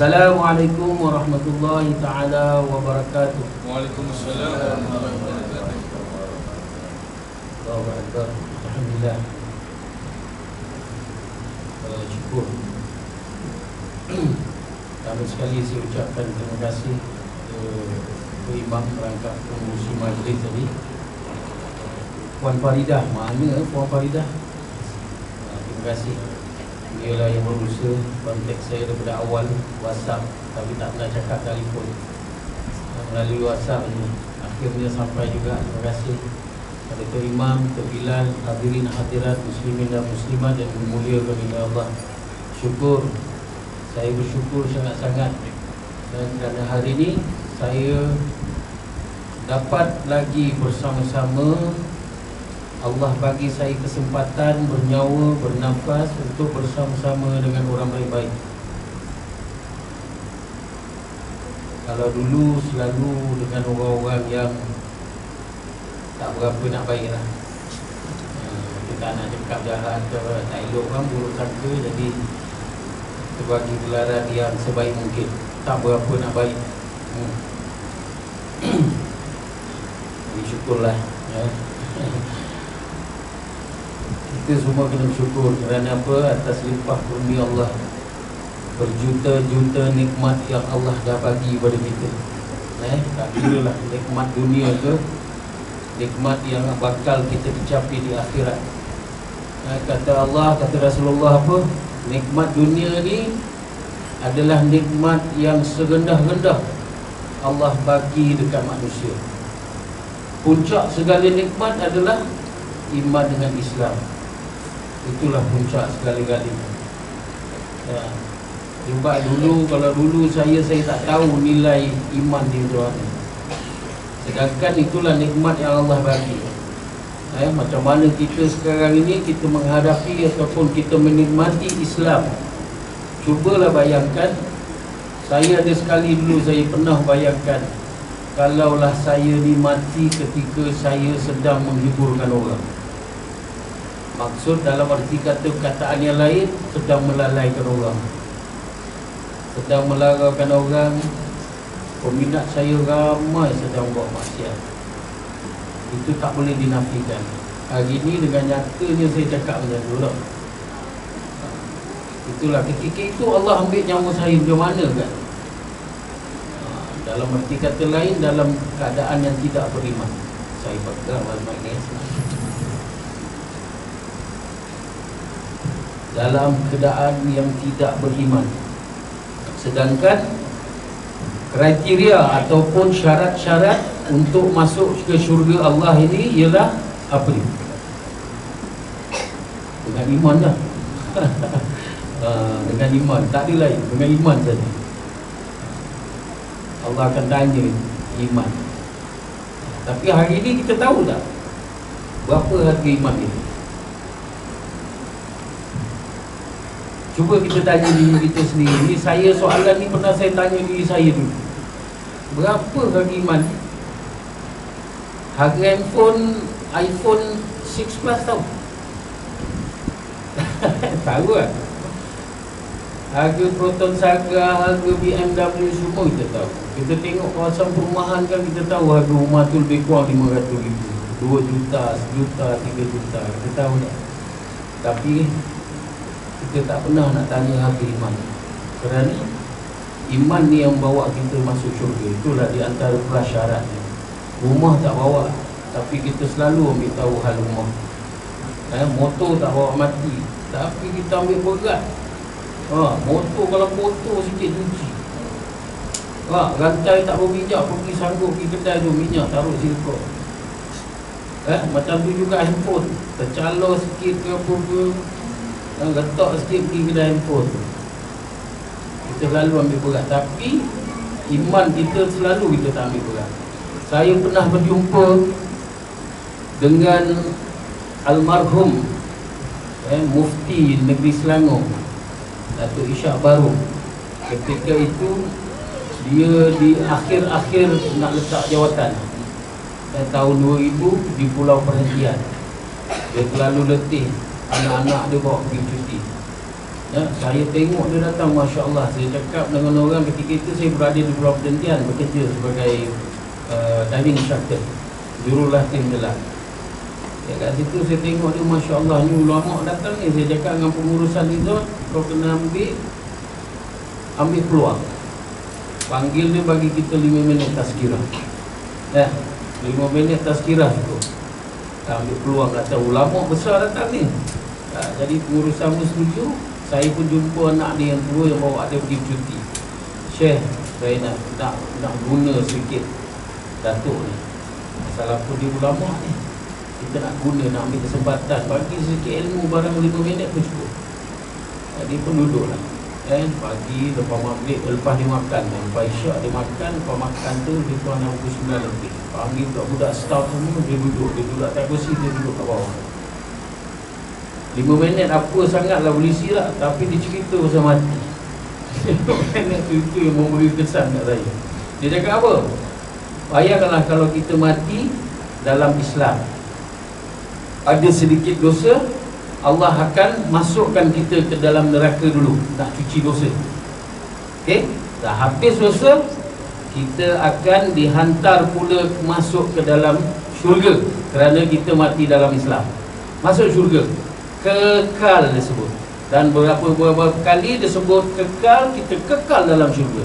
Assalamualaikum warahmatullahi ta'ala wabarakatuh. Waalaikumsalam warahmatullahi wabarakatuh. Allahu Akbar. Alhamdulillah. Syukur. Pertama sekali saya ucapkan terima kasih ke Imam perangkat pengurusi majlis tadi, Puan Faridah. Mana Puan Faridah? Terima kasih. Dialah yang berusaha kontak saya daripada awal WhatsApp, tapi tak pernah cakap telefon. Melalui WhatsApp ini akhirnya sampai juga. Terima kasih kepada Tuan Imam, Tuan Bilal, hadirin hadirat muslimin dan muslimat yang dimuliakan oleh Allah. Syukur, saya bersyukur sangat-sangat, dan kerana hari ini saya dapat lagi bersama-sama. Allah bagi saya kesempatan bernyawa, bernafas untuk bersama-sama dengan orang baik-baik. Kalau dulu selalu dengan orang-orang yang tak berapa nak baik lah. Kita nak cakap jahat ke, tak elok kan, buruk sangka. Jadi kita bagi gelaran yang sebaik mungkin, tak berapa nak baik. Jadi syukurlah ya. Kita semua kena bersyukur kerana apa? Atas limpah kurnia Allah, berjuta-juta nikmat yang Allah dah bagi kepada kita. Tak kira lah nikmat dunia ke, nikmat yang bakal kita kecapi di akhirat. Kata Allah, kata Rasulullah apa? Nikmat dunia ni adalah nikmat yang serendah-rendah Allah bagi dekat manusia. Puncak segala nikmat adalah iman dengan Islam. Itulah puncak segala-galanya. Sebab dulu, kalau dulu saya tak tahu nilai iman di luar ni. Sedangkan itulah nikmat yang Allah bagi. Macam mana kita sekarang ini, kita menghadapi ataupun kita menikmati Islam. Cubalah bayangkan. Saya ada sekali dulu saya pernah bayangkan, kalaulah saya dimati ketika saya sedang menghiburkan orang. Maksud dalam arti kata, perkataan yang lain, sedang melalaikan orang, sedang melaraukan orang. Peminat saya ramai sedang buat maksiat. Itu tak boleh dinafikan. Hari ini dengan nyatanya saya cakap macam tu lah. Itulah ketika itu Allah ambil nyawa saya macam mana kan. Dalam arti kata lain, dalam keadaan yang tidak beriman. Saya pegang malam ini dalam keadaan yang tidak beriman. Sedangkan kriteria ataupun syarat-syarat untuk masuk ke syurga Allah ini ialah apa ni? Dengan iman dah. Dengan iman, tak ada lain, dengan iman saja. Allah akan tanya iman. Tapi hari ini kita tahu tak berapa harga iman ini? Cuba kita tanya diri kita sendiri. Ini saya, soalan ni pernah saya tanya diri saya dulu. Berapa harga iman? Harga iPhone 6 Plus tahu? Tahu kan? Harga Proton Saga, harga BMW semua kita tahu. Kita tengok kawasan perumahan kan, kita tahu harga rumah tu lebih kurang 500,000, 2 juta, 1 juta, 3 juta. Kita tahu tak? Tapi kita tak pernah nak tanya harga iman. Kerana iman ni yang bawa kita masuk syurga. Itulah di antara prasyarat. Rumah tak bawa, tapi kita selalu ambil tahu hal rumah. Motor tak bawa mati, tapi kita ambil berat. Motor kalau kotor sikit cuci. Rantai tak berminyak, pergi sanggup pergi kedai tu, minyak taruh silikon. Macam tu juga handphone, tercalor sikit ke apa ke, letak sikit pergi kedai handphone. Kita selalu ambil berat. Tapi iman kita selalu kita tak ambil berat. Saya pernah berjumpa dengan almarhum Mufti Negeri Selangor, Datuk Ishak Baru. Ketika itu dia di akhir-akhir nak letak jawatan. Tahun 2000 di Pulau Perhentian. Dia terlalu letih, anak-anak dia bawa pergi cuti. Ya, saya tengok dia datang, Masya Allah. Saya cakap dengan orang ketika itu saya berada di Pulau Perhentian bekerja sebagai diving instructor, jurulatih menyelam. Ya, kat situ saya tengok dia, Masya Allah, ni ulama datang ni. Saya cakap dengan pengurusan resort, kau kena ambil peluang. Panggil dia, bagi kita 5 minit tazkirah. 5 minit tazkirah cukup. Ambil peluang, kata ulama besar datang ni. Jadi pengurusan pun setuju. Saya pun jumpa anak dia yang tua yang bawa dia pergi cuti. Syekh, saya nak guna sedikit datuk ni. Masalah apa dia ulama ni, kita nak guna, nak ambil kesempatan, bagi sedikit ilmu, barang 5 minit pun cukup. Dia pun duduklah. Pagi lepas maghrib, lepas dia makan, lepas isyak dia makan, lepas makan tu dia tuan pukul 9 lebih. Panggil budak-budak staff semua, dia duduk atas kursi, dia duduk kat bawah. 5 minit apa sangatlah berisi lah, tapi dia cerita pasal mati. 5 minit itu yang memberi kesan kat saya. Dia cakap apa? Bayangkanlah kalau kita mati dalam Islam, ada sedikit dosa, Allah akan masukkan kita ke dalam neraka dulu, nak cuci dosa. Okey? Dah habis dosa, kita akan dihantar pula masuk ke dalam syurga, kerana kita mati dalam Islam. Masuk syurga kekal disebut. Dan beberapa kali disebut kekal, kita kekal dalam syurga.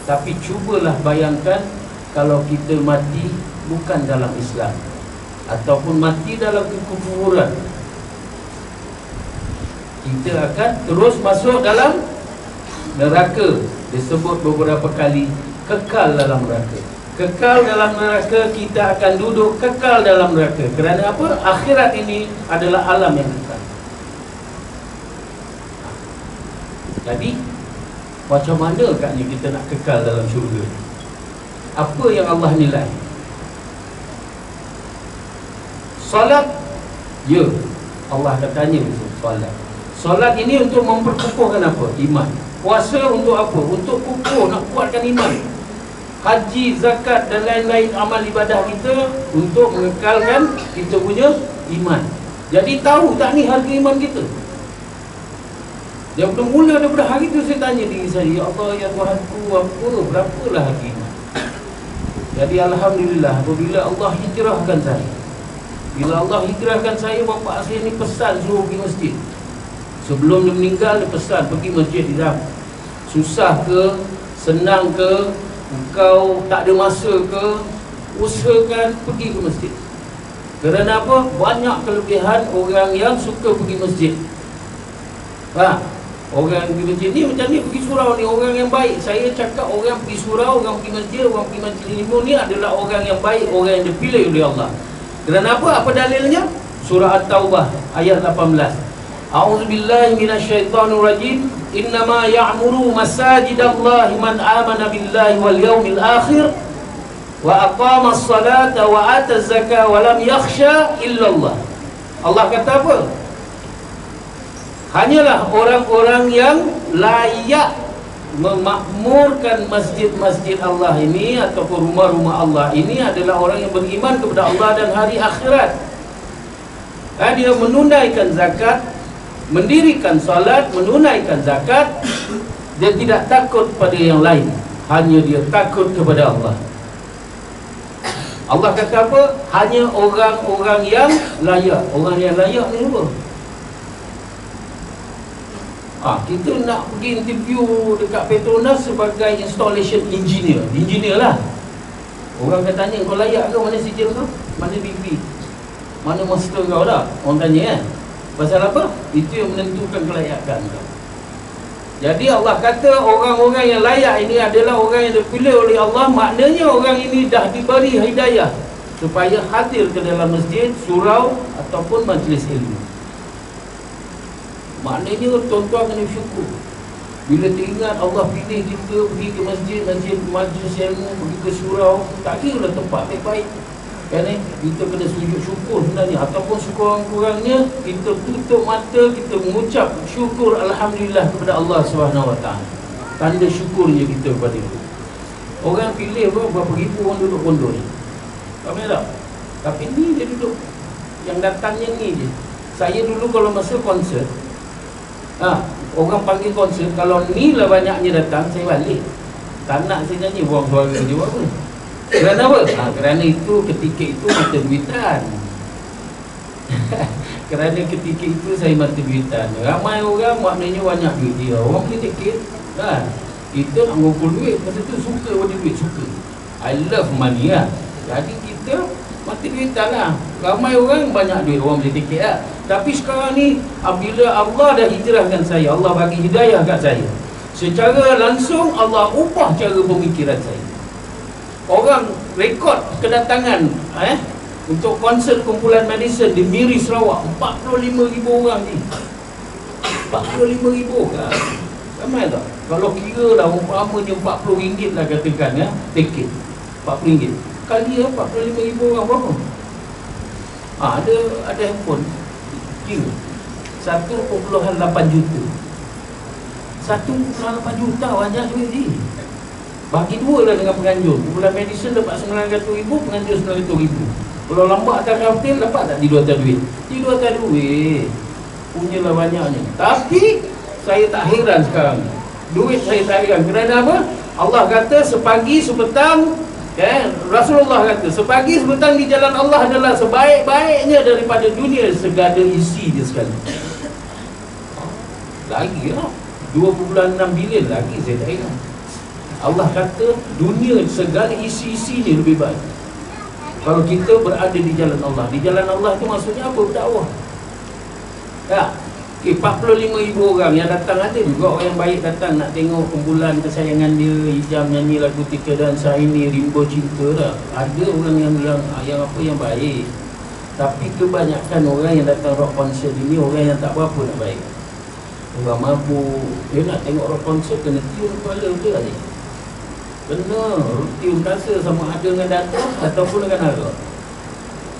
Tapi cubalah bayangkan kalau kita mati bukan dalam Islam, ataupun mati dalam kekufuran, kita akan terus masuk dalam neraka. Disebut beberapa kali kekal dalam neraka. Kekal dalam neraka, kita akan duduk kekal dalam neraka. Kerana apa? Akhirat ini adalah alam yang kekal. Jadi macam mana agaknya kita nak kekal dalam syurga? Apa yang Allah nilai? Solat, ya, Allah akan tanya solat. Solat ini untuk memperkukuhkan apa? Iman. Puasa untuk apa? Untuk kukuh, nak kuatkan iman. Haji, zakat dan lain-lain amal ibadah kita untuk mengekalkan kita punya iman. Jadi tahu tak ni harga iman kita? Yang bermula daripada hari itu saya tanya diri saya, ya Allah, ya Tuhanku, berapalah harga iman? Jadi Alhamdulillah, apabila Allah hijrahkan saya, bila Allah hijrahkan saya, bapa saya ni pesan suruh pergi masjid. Sebelum dia meninggal, dia pesan pergi masjid Izam. Susah ke, senang ke, engkau tak ada masa ke, usahakan pergi ke masjid. Kerana apa? Banyak kelebihan orang yang suka pergi masjid. Orang pergi masjid ni macam ni, pergi surau ni orang yang baik. Saya cakap orang pergi surau, orang pergi masjid, orang pergi majlis ilmu ni adalah orang yang baik, orang yang dipilih oleh Allah. Kerana apa? Apa dalilnya? Surah At-Taubah ayat 18. A'udzubillahi minasyaitonirrajim. Innama ya'muru masajidallahi man amana billahi wal yawmil akhir wa aqama as-salata wa ata az-zakata wa lam yakhsha illallah. Allah kata apa? Hanyalah orang-orang yang layak memakmurkan masjid-masjid Allah ini ataupun rumah-rumah Allah ini adalah orang yang beriman kepada Allah dan hari akhirat. Dia menunaikan zakat, mendirikan salat, menunaikan zakat. Dia tidak takut pada yang lain, hanya dia takut kepada Allah. Allah kata apa? Hanya orang-orang yang layak. Orang yang layak ni apa? Kita nak pergi interview dekat Petronas sebagai installation engineer. Engineer lah. Orang akan tanya, kau layak ke? Mana sijil kau? Mana degree? Mana master kau dah? Orang tanya kan? Pasal apa? Itu yang menentukan kelayakan kau. Jadi Allah kata orang-orang yang layak ini adalah orang yang dipilih oleh Allah. Maknanya orang ini dah diberi hidayah supaya hadir ke dalam masjid, surau ataupun majlis ilmu. Maknanya tuan-tuan kena syukur bila teringat Allah pilih kita pergi ke masjid, majlis ilmu, pergi ke surau. Tak kira lah tempat baik-baik kan, kita kena sujud syukur sebenarnya. Ataupun sekurang-kurangnya kita tutup mata, kita mengucap syukur Alhamdulillah kepada Allah SWT. Tanda syukurnya kita kepada itu. Orang pilih berapa ribu orang duduk pondok ni, tak tak? Tapi ni dia duduk, yang datangnya ni je. Saya dulu kalau masa konsert, Orang panggil konsert, kalau ni lah banyaknya datang, saya balik. Tak nak saya nyanyi, buang suara dia buat apa. Kerana apa? Kerana itu ketika itu mata duitan. Kerana ketika itu saya mata duitan. Ramai orang maknanya banyak duit dia. Orang beli tiket kan. Kita nak ngumpul duit, masa tu suka pada duit, suka. I love money lah. Jadi kita mata duitan lah. Ramai orang banyak duit, orang beli tiket lah. Tapi sekarang ni apabila Allah dah hijrahkan saya, Allah bagi hidayah kat saya, secara langsung Allah ubah cara pemikiran saya. Orang rekod kedatangan untuk konsert kumpulan Madison di Miri Sarawak 45,000 orang ni. 45,000 kan. Ramai tak? Kalau kira lah umpamanya RM40 lah katakan ya, tiket RM40. Kali 45,000 orang berapa? Ada handphone. Kira 1.8 juta. 1.8 juta banyak duit ni. Bagi dua lah dengan penganjur. Kumpulan Madison dapat 900,000, penganjur 900,000. Kalau lambat atas hotel, dapat tak tidur atas duit? Tidur atas duit. Punyalah banyaknya. Tapi saya tak heran sekarang. Duit saya tak heran. Kerana apa? Allah kata sepagi sepetang, Rasulullah kata sepagi sepetang di jalan Allah adalah sebaik-baiknya daripada dunia segala isi dia sekali. Lagi lah 2.6 bilion lagi saya tak heran. Allah kata dunia segala isi-isi ni lebih baik kalau kita berada di jalan Allah. Di jalan Allah itu maksudnya apa? Berdakwah. Ya. 45,000 orang yang datang, ada juga orang yang baik datang nak tengok kumpulan kesayangan dia, Hijam nyanyi lagu Tika dan Saini, Rimbo Cinta dah. Ada orang yang baik. Tapi kebanyakan orang yang datang rock concert ini orang yang tak berapa nak baik. Orang mabuk, dia nak tengok rock concert kena tiun kepala dia ni. Kena tiun rasa sama ada dengan datuk ataupun dengan arak.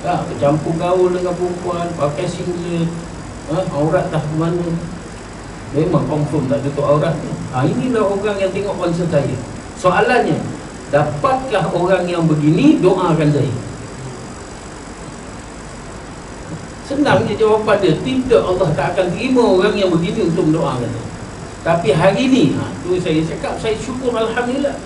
Tak, bercampur gaul dengan perempuan, pakai singlet. Aurat dah ke mana? Memang confirm tak tutup aurat ni. Inilah orang yang tengok konsert saya. Soalannya, dapatkah orang yang begini doakan saya? Senang je jawapan dia. Tidak, Allah tak akan terima orang yang begini untuk mendoakan saya. Tapi hari ni, tu saya cakap, saya syukur Alhamdulillah.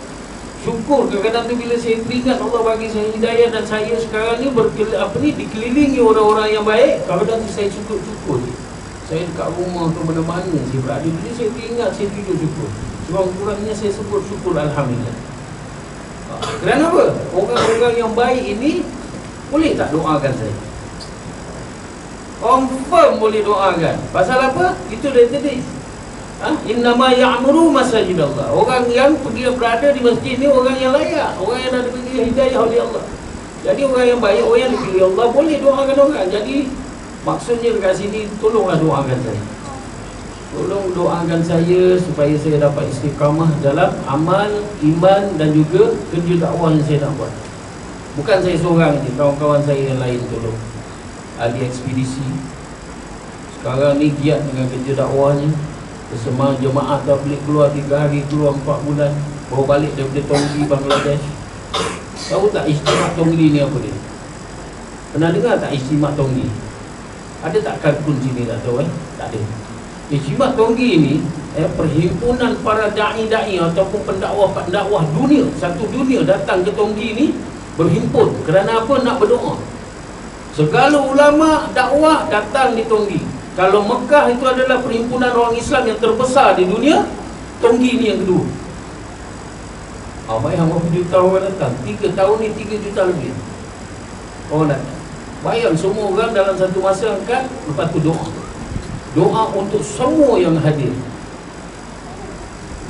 Syukur kadang-kadang tu bila saya teringat Allah bagi saya hidayah dan saya sekarang ni dikelilingi orang-orang yang baik. Kadang-kadang tu saya syukur. Saya dekat rumah ke mana-mana saya berada, jadi saya teringat, saya tidur syukur. Kurang-kurangnya saya sebut syukur Alhamdulillah. Kerana apa? Orang-orang yang baik ini boleh tak doakan saya? Confirm boleh doakan. Pasal apa? Itu dari tadi. Innama ya'muru masajidallah. Orang yang pergi berada di masjid ni orang yang layak, orang yang dah diberi hidayah oleh Allah. Jadi orang yang baik, orang yang dipilih Allah boleh doakan orang. Jadi maksudnya dekat sini, tolonglah doakan saya. Tolong doakan saya supaya saya dapat istiqamah dalam amal, iman dan juga kerja dakwah yang saya nak buat. Bukan saya seorang je, kawan-kawan saya yang lain tolong. Ahli ekspedisi sekarang ni giat dengan kerja dakwahnya. Semua jemaah tabligh keluar 3 hari, keluar 4 bulan, baru balik daripada Tonggi, Bangladesh. Tahu tak Ijtimak Tonggi ni apa dia? Pernah dengar tak Ijtimak Tonggi? Ada tak kalkun sini tak tahu Tak ada. Ijtimak Tonggi ni perhimpunan para da'i-da'i ataupun pendakwah dunia, satu dunia datang ke Tonggi ni berhimpun. Kerana apa? Nak berdoa. Segala ulama dakwah datang di Tonggi. Kalau Mekah itu adalah perhimpunan orang Islam yang terbesar di dunia, Tonggi ni yang kedua. Bayang berapa juta orang datang? 3 tahun ni 3 juta lebih orang datang. Bayang semua orang dalam satu masa angkat. Lepas tu doa untuk semua yang hadir.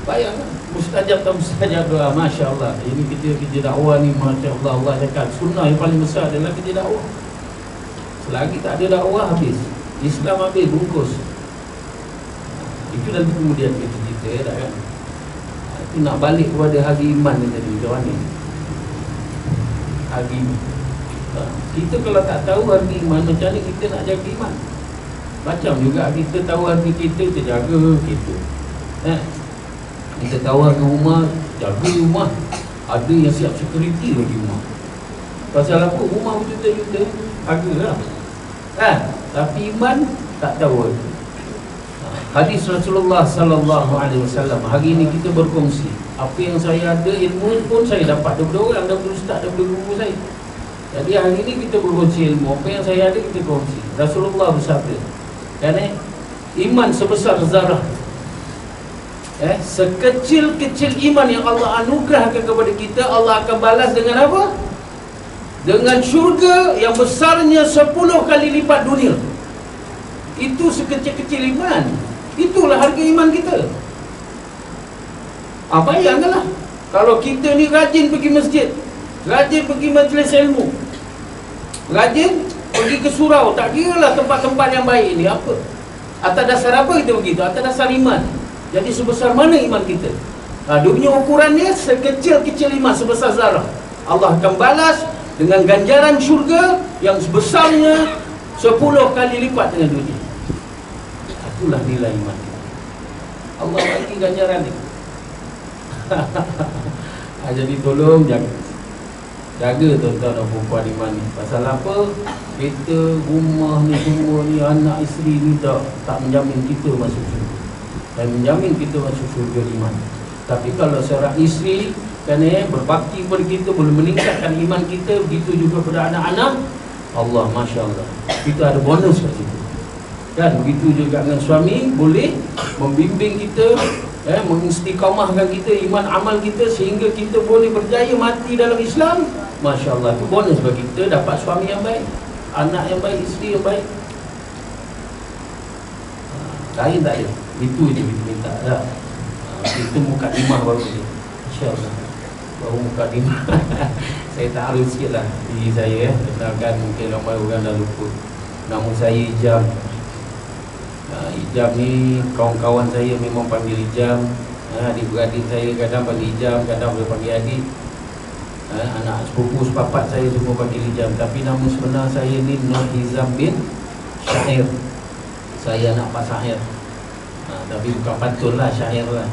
Bayang mustajab tak mustajab doa. Masya Allah. Ini kerja dakwah ni, Masya Allah. Allah cakap sunnah yang paling besar adalah kerja dakwah. Selagi tak ada dakwah, habis Islam habis, bungkus. Itu nanti kemudian kita cerita tak kan. Itu nak balik kepada hari iman ni tadi. Macam mana hari iman? Kita kalau tak tahu hari iman, macam mana kita nak jaga iman? Macam juga kita tahu hari kita jaga kita. Kita tahu hari rumah, jaga rumah. Ada yang siap security lagi rumah. Pasal apa? Rumah berjuta-juta, harga lah. Tapi iman tak tahu. Hadis Rasulullah sallallahu alaihi wasallam. Hari ini kita berkongsi apa yang saya ada, ilmu pun saya dapat daripada orang, daripada ustaz, daripada guru saya. Jadi hari ini kita berkongsi ilmu. Apa yang saya ada kita kongsi. Rasulullah bersabda, kan iman sebesar zarah, sekecil-kecil iman yang Allah anugerahkan kepada kita, Allah akan balas dengan apa? Dengan syurga yang besarnya 10 kali lipat dunia. Itu sekecil-kecil iman. Itulah harga iman kita. Bayangkanlah, kalau kita ni rajin pergi masjid, rajin pergi majlis ilmu, rajin pergi ke surau, tak kira lah tempat-tempat yang baik ni apa, atas dasar apa kita begitu? Atas dasar iman. Jadi sebesar mana iman kita? Dia punya ukurannya sekecil-kecil iman, sebesar zarah. Allah akan balas dengan ganjaran syurga yang sebesarnya 10 kali lipat dengan dunia. Itulah nilai iman kita. Allah bagi ganjaran ni. Jadi tolong jaga tuan-tuan dan puan iman ni. Pasal apa? Kita, rumah ni, semua ni, anak isteri ni tak menjamin kita masuk syurga. Dan menjamin kita masuk syurga iman. Tapi kalau seorang isteri berbakti kepada kita, boleh meningkatkan iman kita, begitu juga pada anak-anak, Allah, Masya Allah, kita ada bonus kat situ. Dan begitu juga dengan suami, boleh membimbing kita, mengistiqamahkan kita, iman amal kita, sehingga kita boleh berjaya mati dalam Islam. Masya Allah, itu bonus bagi kita, dapat suami yang baik, anak yang baik, isteri yang baik. Lain tak ada. Itu je kita minta dah. Itu mukadimah baru je, insya-Allah. Baru mukadimah. Saya taruh sikit lah diri saya, kenalkan, mungkin ramai orang dah lupa. Nama saya Ijam. Ijam ni kawan-kawan saya memang panggil Ijam. Adik-beradik saya kadang panggil Ijam, kadang boleh panggil adik. Anak sepupu sepapat saya semua panggil Ijam. Tapi nama sebenar saya ni Nur Hizam bin Syair. Saya anak Pak Syair. Tapi bukan pantun lah, syair lah.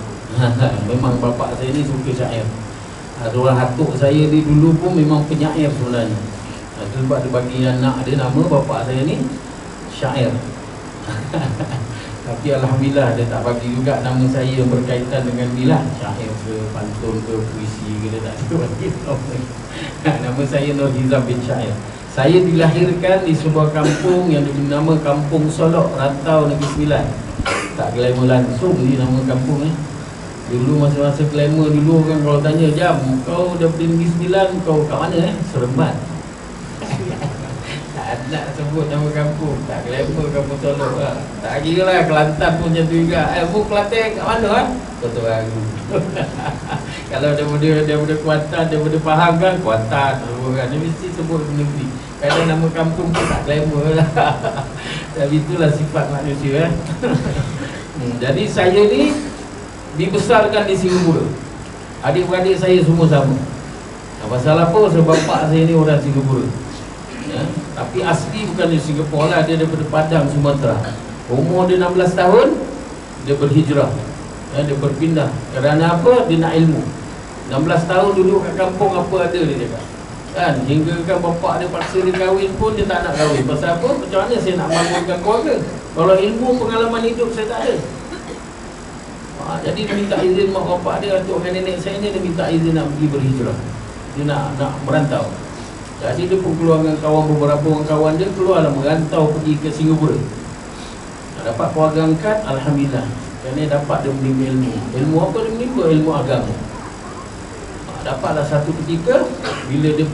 Memang bapak saya ni suka syair. Orang hatuk saya ni dulu pun memang penyair sebenarnya. Sebab dia bagi anak dia nama bapak saya ni Syair. Tapi Alhamdulillah dia tak bagi juga nama saya yang berkaitan dengan bilah, syair ke, pantun ke, puisi ke, dia tak ada bagi nama saya Nur Hizam bin Syair. Saya dilahirkan di sebuah kampung yang dinama Kampung Solok, Rantau Negeri Sembilan. Tak glamour langsung ni nama kampung ni. Dulu masa-masa glamour dulu kan, kalau tanya, Jam, kau daripada Negeri Sembilan, kau kat mana Seremban. Tak nak sebut nama kampung, tak glamour Kampung Solok lah. Tak kira lah, Kelantan pun macam tu juga. Bu Kelantan kat mana lah? Kota Baru. Kalau daripada Kuantan, daripada Pahang kan, Kuantan kan, dia mesti sebut negeri. Kadang nama kampung pun tak glamour lah. Tapi itulah sifat manusia. Jadi saya ni dibesarkan di Singapura. Adik-beradik saya semua sama. Pasal apa? Sebab bapak saya ni orang Singapura. Tapi asli bukan di Singapura lah. Dia daripada Padang, Sumatera. Umur dia 16 tahun, dia berhijrah. Dia berpindah. Kerana apa? Dia nak ilmu. 16 tahun duduk kat kampung, apa ada dia cakap kan, hingga kan bapak dia paksa dia kahwin pun dia tak nak kahwin. Pasal apa? Macam mana saya nak bangunkan keluarga kalau ilmu, pengalaman hidup saya tak ada. Jadi dia minta izin mak bapak dia, atuk dan nenek saya ni, dia minta izin nak pergi berhijrah. Dia nak merantau. Jadi dia pun keluar dengan kawan, beberapa orang kawan dia keluarlah merantau pergi ke Singapura. Dapat keluarga angkat, Alhamdulillah. Kerana dapat dia menimba ilmu. Ilmu apa dia menimba? Ilmu agama. Dapatlah satu ketika bila dia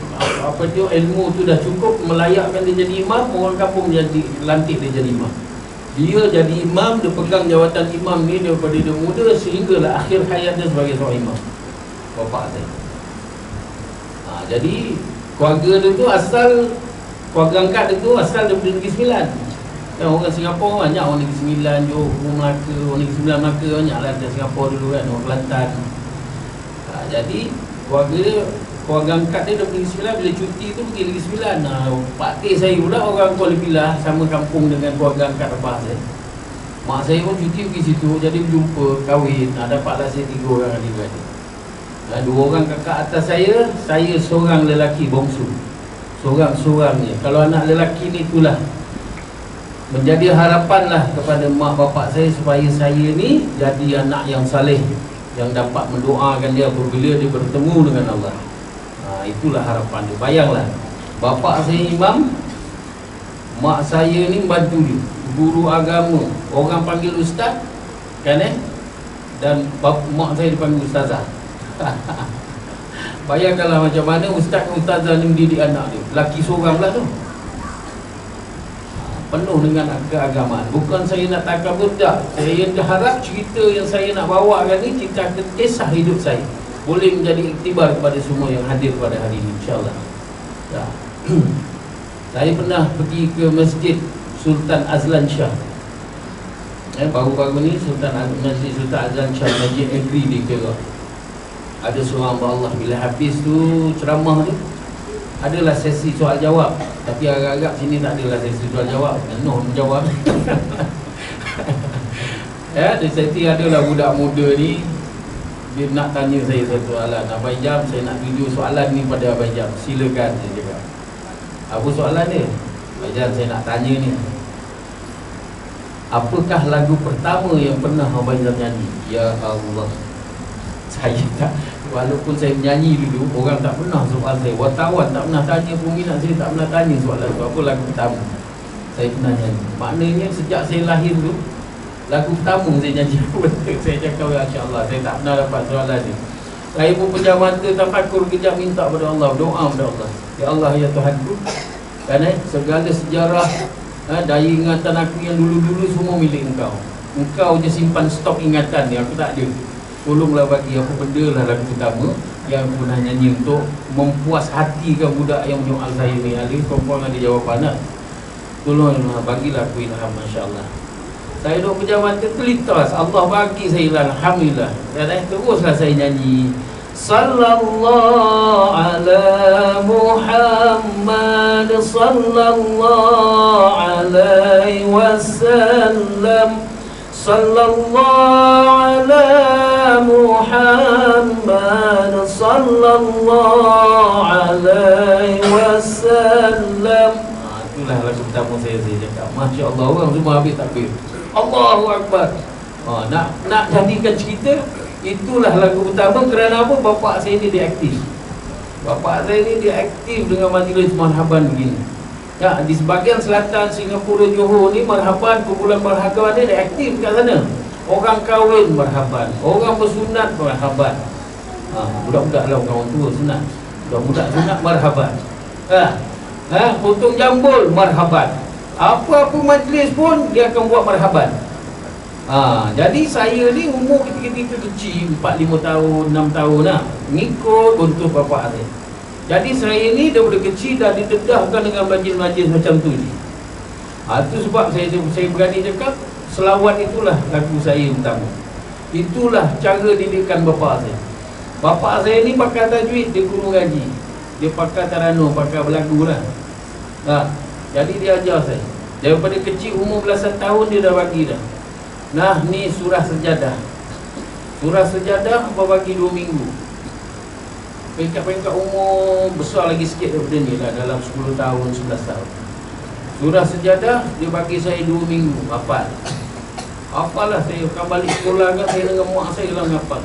ilmu tu dah cukup melayakkan dia jadi imam, orang kampung jadi lantik dia jadi imam. Dia jadi imam, dia pegang jawatan imam ni daripada dia muda sehinggalah akhir hayat dia sebagai seorang imam. Bapak saya. Jadi keluarga dia tu asal, keluarga angkat dia tu asal daripada Negeri Sembilan. Orang Singapura banyak, orang Negeri Sembilan, Johor, Melaka, orang Negeri Sembilan Melaka banyaklah dari Singapura dulu kan, orang Kelantan. Jadi keluarga angkat dia daripada Negeri Sembilan, bila cuti tu pergi Negeri Sembilan. Pak Teh saya pula orang Kuala Pilah, sama kampung dengan keluarga angkat abah saya. Mak saya pun cuti pergi situ, jadi berjumpa, kahwin. Dapatlah saya 3 orang adik-beradik. 2 orang kakak atas saya seorang lelaki bongsu. Seorang-seorang je. Kalau anak lelaki ni itulah menjadi harapanlah kepada mak bapak saya supaya saya ni jadi anak yang saleh, yang dapat mendoakan dia apabila dia bertemu dengan Allah. Itulah harapan dia. Bayanglah, bapak saya imam, mak saya ni bantu dia, guru agama, orang panggil ustaz kan, dan mak saya dipanggil ustazah. Bayangkanlah macam mana ustaz dan ustazah ni mendidik anak dia. Laki seorang lah tu, penuh dengan keagamaan. Bukan saya nak takabur, tak. Saya harap cerita yang saya nak bawakan ni, cerita kisah hidup saya, boleh menjadi iktibar kepada semua yang hadir pada hari ini, insyaAllah. Ya. Saya pernah pergi ke Masjid Sultan Azlan Shah. Baru-baru ni Masjid Sultan Azlan Shah, Masjid Negeri di Kedah. Ada seorang hamba Allah, bila habis tu ceramah tu, adalah sesi soal jawab. Tapi agak-agak sini tak adalah sesi soal jawab, penuh menjawab. Ya, di sesi adalah budak muda ni, dia nak tanya saya satu soalan. Abang Jam, saya nak video soalan ni pada Abang Jam. Silakan, dia cakap. Apa soalan dia? Abang Jam, saya nak tanya ni, apakah lagu pertama yang pernah Abang Jam nyanyi? Ya Allah, saya tak, walaupun saya menyanyi dulu, orang tak pernah soal saya, wartawan tak pernah tanya, peminat saya tak pernah tanya soalan tu, apa lagu pertama saya pernah nyanyi. Maknanya sejak saya lahir tu, lagu pertama saya nyanyi apa benda. Saya cakap, ya insyaAllah, saya tak pernah dapat soalan ni. Saya pun pejam mata, tafakur kejap, minta pada Allah, doa pada Allah. Ya Allah, ya Tuhanku, kan, segala sejarah, daya ingatan aku yang dulu-dulu semua milik Engkau. Engkau je simpan stok ingatan ni, aku tak ada. Tolonglah bagi aku benda lah lagu pertama yang aku pernah nyanyi untuk mempuas hatikan budak yang menyoal saya ni. Ada korang ada jawapan tak? Tolonglah bagilah aku ilham, masya-Allah. Saya duduk pejam mata, terlintas Allah bagi saya ilham, alhamdulillah. Dan teruslah saya nyanyi. Sallallahu ala Muhammad, sallallahu alaihi wasallam, sallallahu ala Muhammad, sallallahu alaihi wasallam. Itulah lagu pertama saya cakap. Masya Allah, orang semua habis takbir, Allahu Akbar. Nak jadikan cerita, itulah lagu pertama. Kerana apa? Bapak saya ni dia aktif. Bapak saya ni dia aktif dengan majlis marhaban begini. Ya, di sebahagian selatan Singapura, Johor ni, marhaban, kumpulan marhaban dia aktif kat sana. Orang kahwin marhaban, orang bersunat marhaban. Budak-budak lah, orang tua sunat, budak-budak sunat marhaban. Potong jambul marhaban. Apa-apa majlis pun dia akan buat marhaban. Jadi saya ni umur ketika kecil, 4-5 tahun, 6 tahun lah, ngikut untuk bapak saya. Jadi saya ni daripada kecil dah didedahkan dengan majlis-majlis macam tu ni. Itu sebab saya berani cakap, selawat itulah lagu saya pertama. Itulah cara didikan bapa saya. Bapa saya ni pakar tajwid, dia guru ngaji. Dia pakar taranum, pakar berlagu lah. Jadi dia ajar saya. Daripada kecil, umur belasan tahun dia dah bagi dah. Nah, ni surah Sejadah. Surah Sejadah apa bagi 2 minggu. Peringkat-peringkat umur besar lagi sikit daripada ni lah, dalam 10 tahun, 11 tahun. Surah Sejadah dia bagi saya 2 minggu hafal. Hafalah saya, akan balik sekolah kan, saya dengan mak saya lah hafal.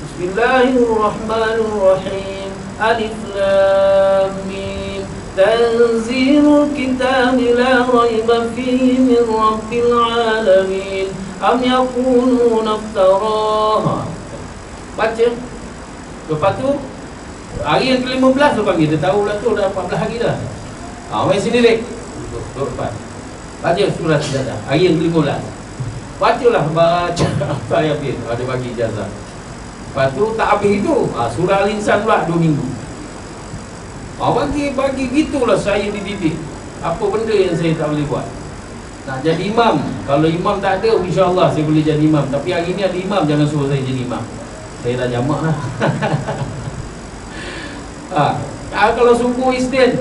Bismillahirrahmanirrahim. Alif Lam Mim. Tanzilul kitab la raiba fihi min rabbil alamin. Am yakununa iftaraha. Baca. Lepas tu hari yang ke-15 tu panggil, dia tahu lah tu dah 14 hari dah. Mari sini dek. Duduk depan. Baca surah Sejadah hari yang ke-15. Bacalah, baca sampai habis. Ada bagi ijazah. Lepas tu tak habis itu, surah Al-Insan pula 2 minggu. Bagi gitulah saya dididik. Apa benda yang saya tak boleh buat. Nak jadi imam, kalau imam tak ada, insya-Allah saya boleh jadi imam. Tapi hari ni ada imam, jangan suruh saya jadi imam. Saya dah jamak lah. Kalau subuh Isnin,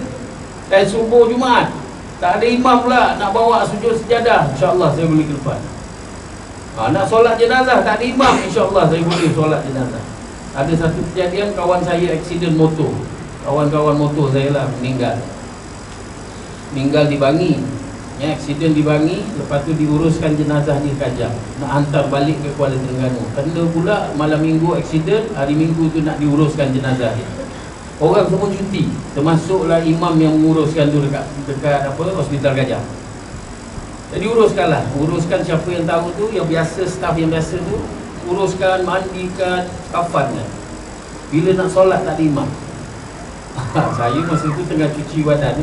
subuh Jumaat, tak ada imam pula, nak bawa sujud sejadah, insya-Allah saya boleh ke depan. Nak solat jenazah, tak ada imam, insya-Allah saya boleh solat jenazah. Ada satu kejadian, kawan saya aksiden motor. Kawan-kawan motor saya lah meninggal di Bangi. Ya, aksiden di Bangi, lepas tu diuruskan jenazah di Kajang, nak hantar balik ke Kuala Terengganu. Kena pula malam minggu aksiden, hari minggu tu nak diuruskan jenazah dia. Orang semua cuti, termasuklah imam yang menguruskan tu dekat Hospital Gajah. Jadi uruskan siapa yang tahu tu, yang biasa, staf yang biasa tu, uruskan, mandikan, kafankan. Bila nak solat tak ada imam. Saya masa tu tengah cuci badan.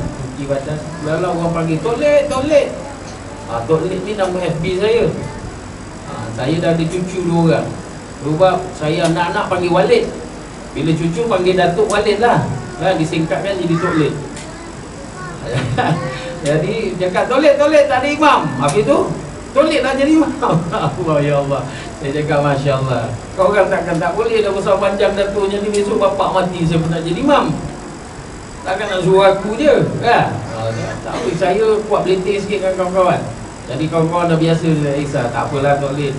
Lalu orang panggil toilet. Toilet ni nama FB saya. Saya dah ada cucu 2 orang. Sebab saya anak-anak panggil Walid. Bila cucu panggil Datuk Walid lah. Disingkatkan jadi toilet. Jadi cakap toilet tak ada imam. Habis tu toilet dah jadi imam. Allah ya Allah. Saya cakap Masya Allah. Kau orang takkan tak boleh dah besar panjang datuknya ni, besok bapak mati saya pun nak jadi imam. Takkan nak suruh aku je kan? Tak boleh, saya buat beletih sikit dengan kawan-kawan. Jadi kawan-kawan dah biasa, Isa tak apalah toilet.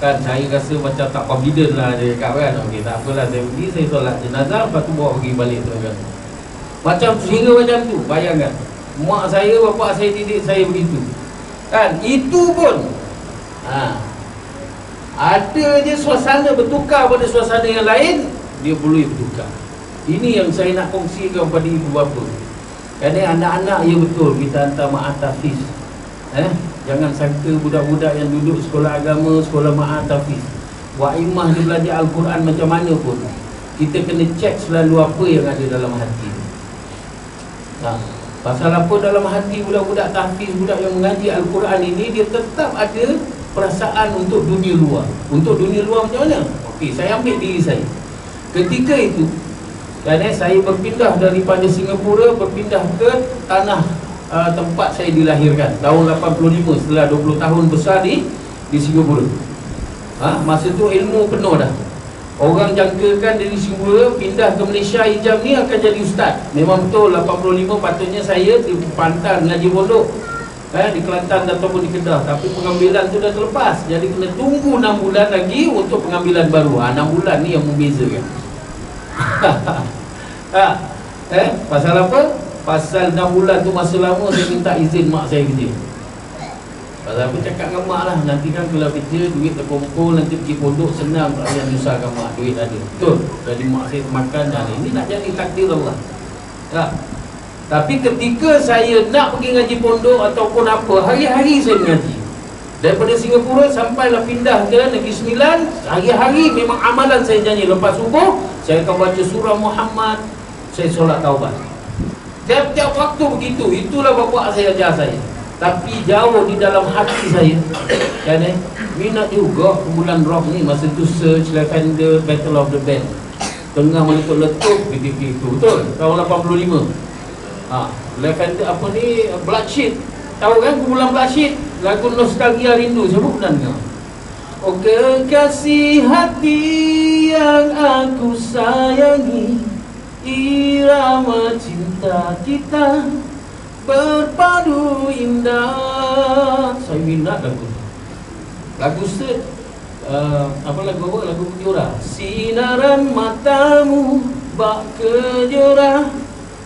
Kan saya rasa macam tak confident lah dia cakap kan. Okey tak apalah, saya pergi, saya solat jenazah, lepas tu bawa pergi balik Terengganu. Macam sehingga macam tu, bayangkan. Mak saya, bapak saya didik saya begitu. Kan, itu pun ada je suasana bertukar pada suasana yang lain, dia boleh bertukar. Ini yang saya nak kongsikan kepada ibu bapa. Kerana anak-anak, ya betul, kita hantar ma'at tafiz. Jangan sangka budak-budak yang duduk sekolah agama, sekolah ma'at tafiz, wa'imah dia belajar Al-Quran macam mana pun, kita kena cek selalu apa yang ada dalam hati. Pasal apa dalam hati budak-budak tahfiz, budak yang mengaji Al-Quran ini, dia tetap ada perasaan untuk dunia luar. Untuk dunia luar macam mana? Okey, saya ambil diri saya. Ketika itu, kerana saya berpindah daripada Singapura, berpindah ke tanah tempat saya dilahirkan tahun 85, setelah 20 tahun besar di Singapura. Masa tu ilmu penuh dah. Orang jangkakan dari Singapura pindah ke Malaysia hijab ni akan jadi ustaz. Memang betul, 85 patutnya saya di Pantan ngaji pondok, di Kelantan ataupun di Kedah. Tapi pengambilan tu dah terlepas, jadi kena tunggu 6 bulan lagi untuk pengambilan baru. 6 bulan ni yang membezakan. Pasal apa? Pasal 6 bulan tu masa lama saya minta izin mak saya kerja. Pasal aku cakap dengan mak lah, nanti kan kalau kerja duit terkumpul, nanti pergi pondok senang, tak payah nyusahkan mak, duit ada. Betul, jadi mak saya makan dan ini nak jadi takdir Allah. Tapi ketika saya nak pergi ngaji pondok ataupun apa, hari-hari saya mengaji. Daripada Singapura sampailah pindah ke Negeri Sembilan, hari-hari memang amalan saya nyanyi. Lepas subuh, saya akan baca surah Muhammad, saya solat taubat. Tiap-tiap waktu begitu, itulah bapak saya ajar saya. Tapi jauh di dalam hati saya, kan, minat juga kumpulan rock ni. Masa tu search Lavender, Battle of the Band, tengah meletup-letup ketika itu. Betul, tahun 85. Lavender apa ni, Bloodshed. Tahu kan kumpulan Bloodshed? Lagu Nostalgia Rindu, siapa pernah dengar? Oh kekasih hati yang aku sayangi, irama cinta kita berpadu indah. Saya minat lagu set apa lagu Kejora. Sinaran matamu bak kejora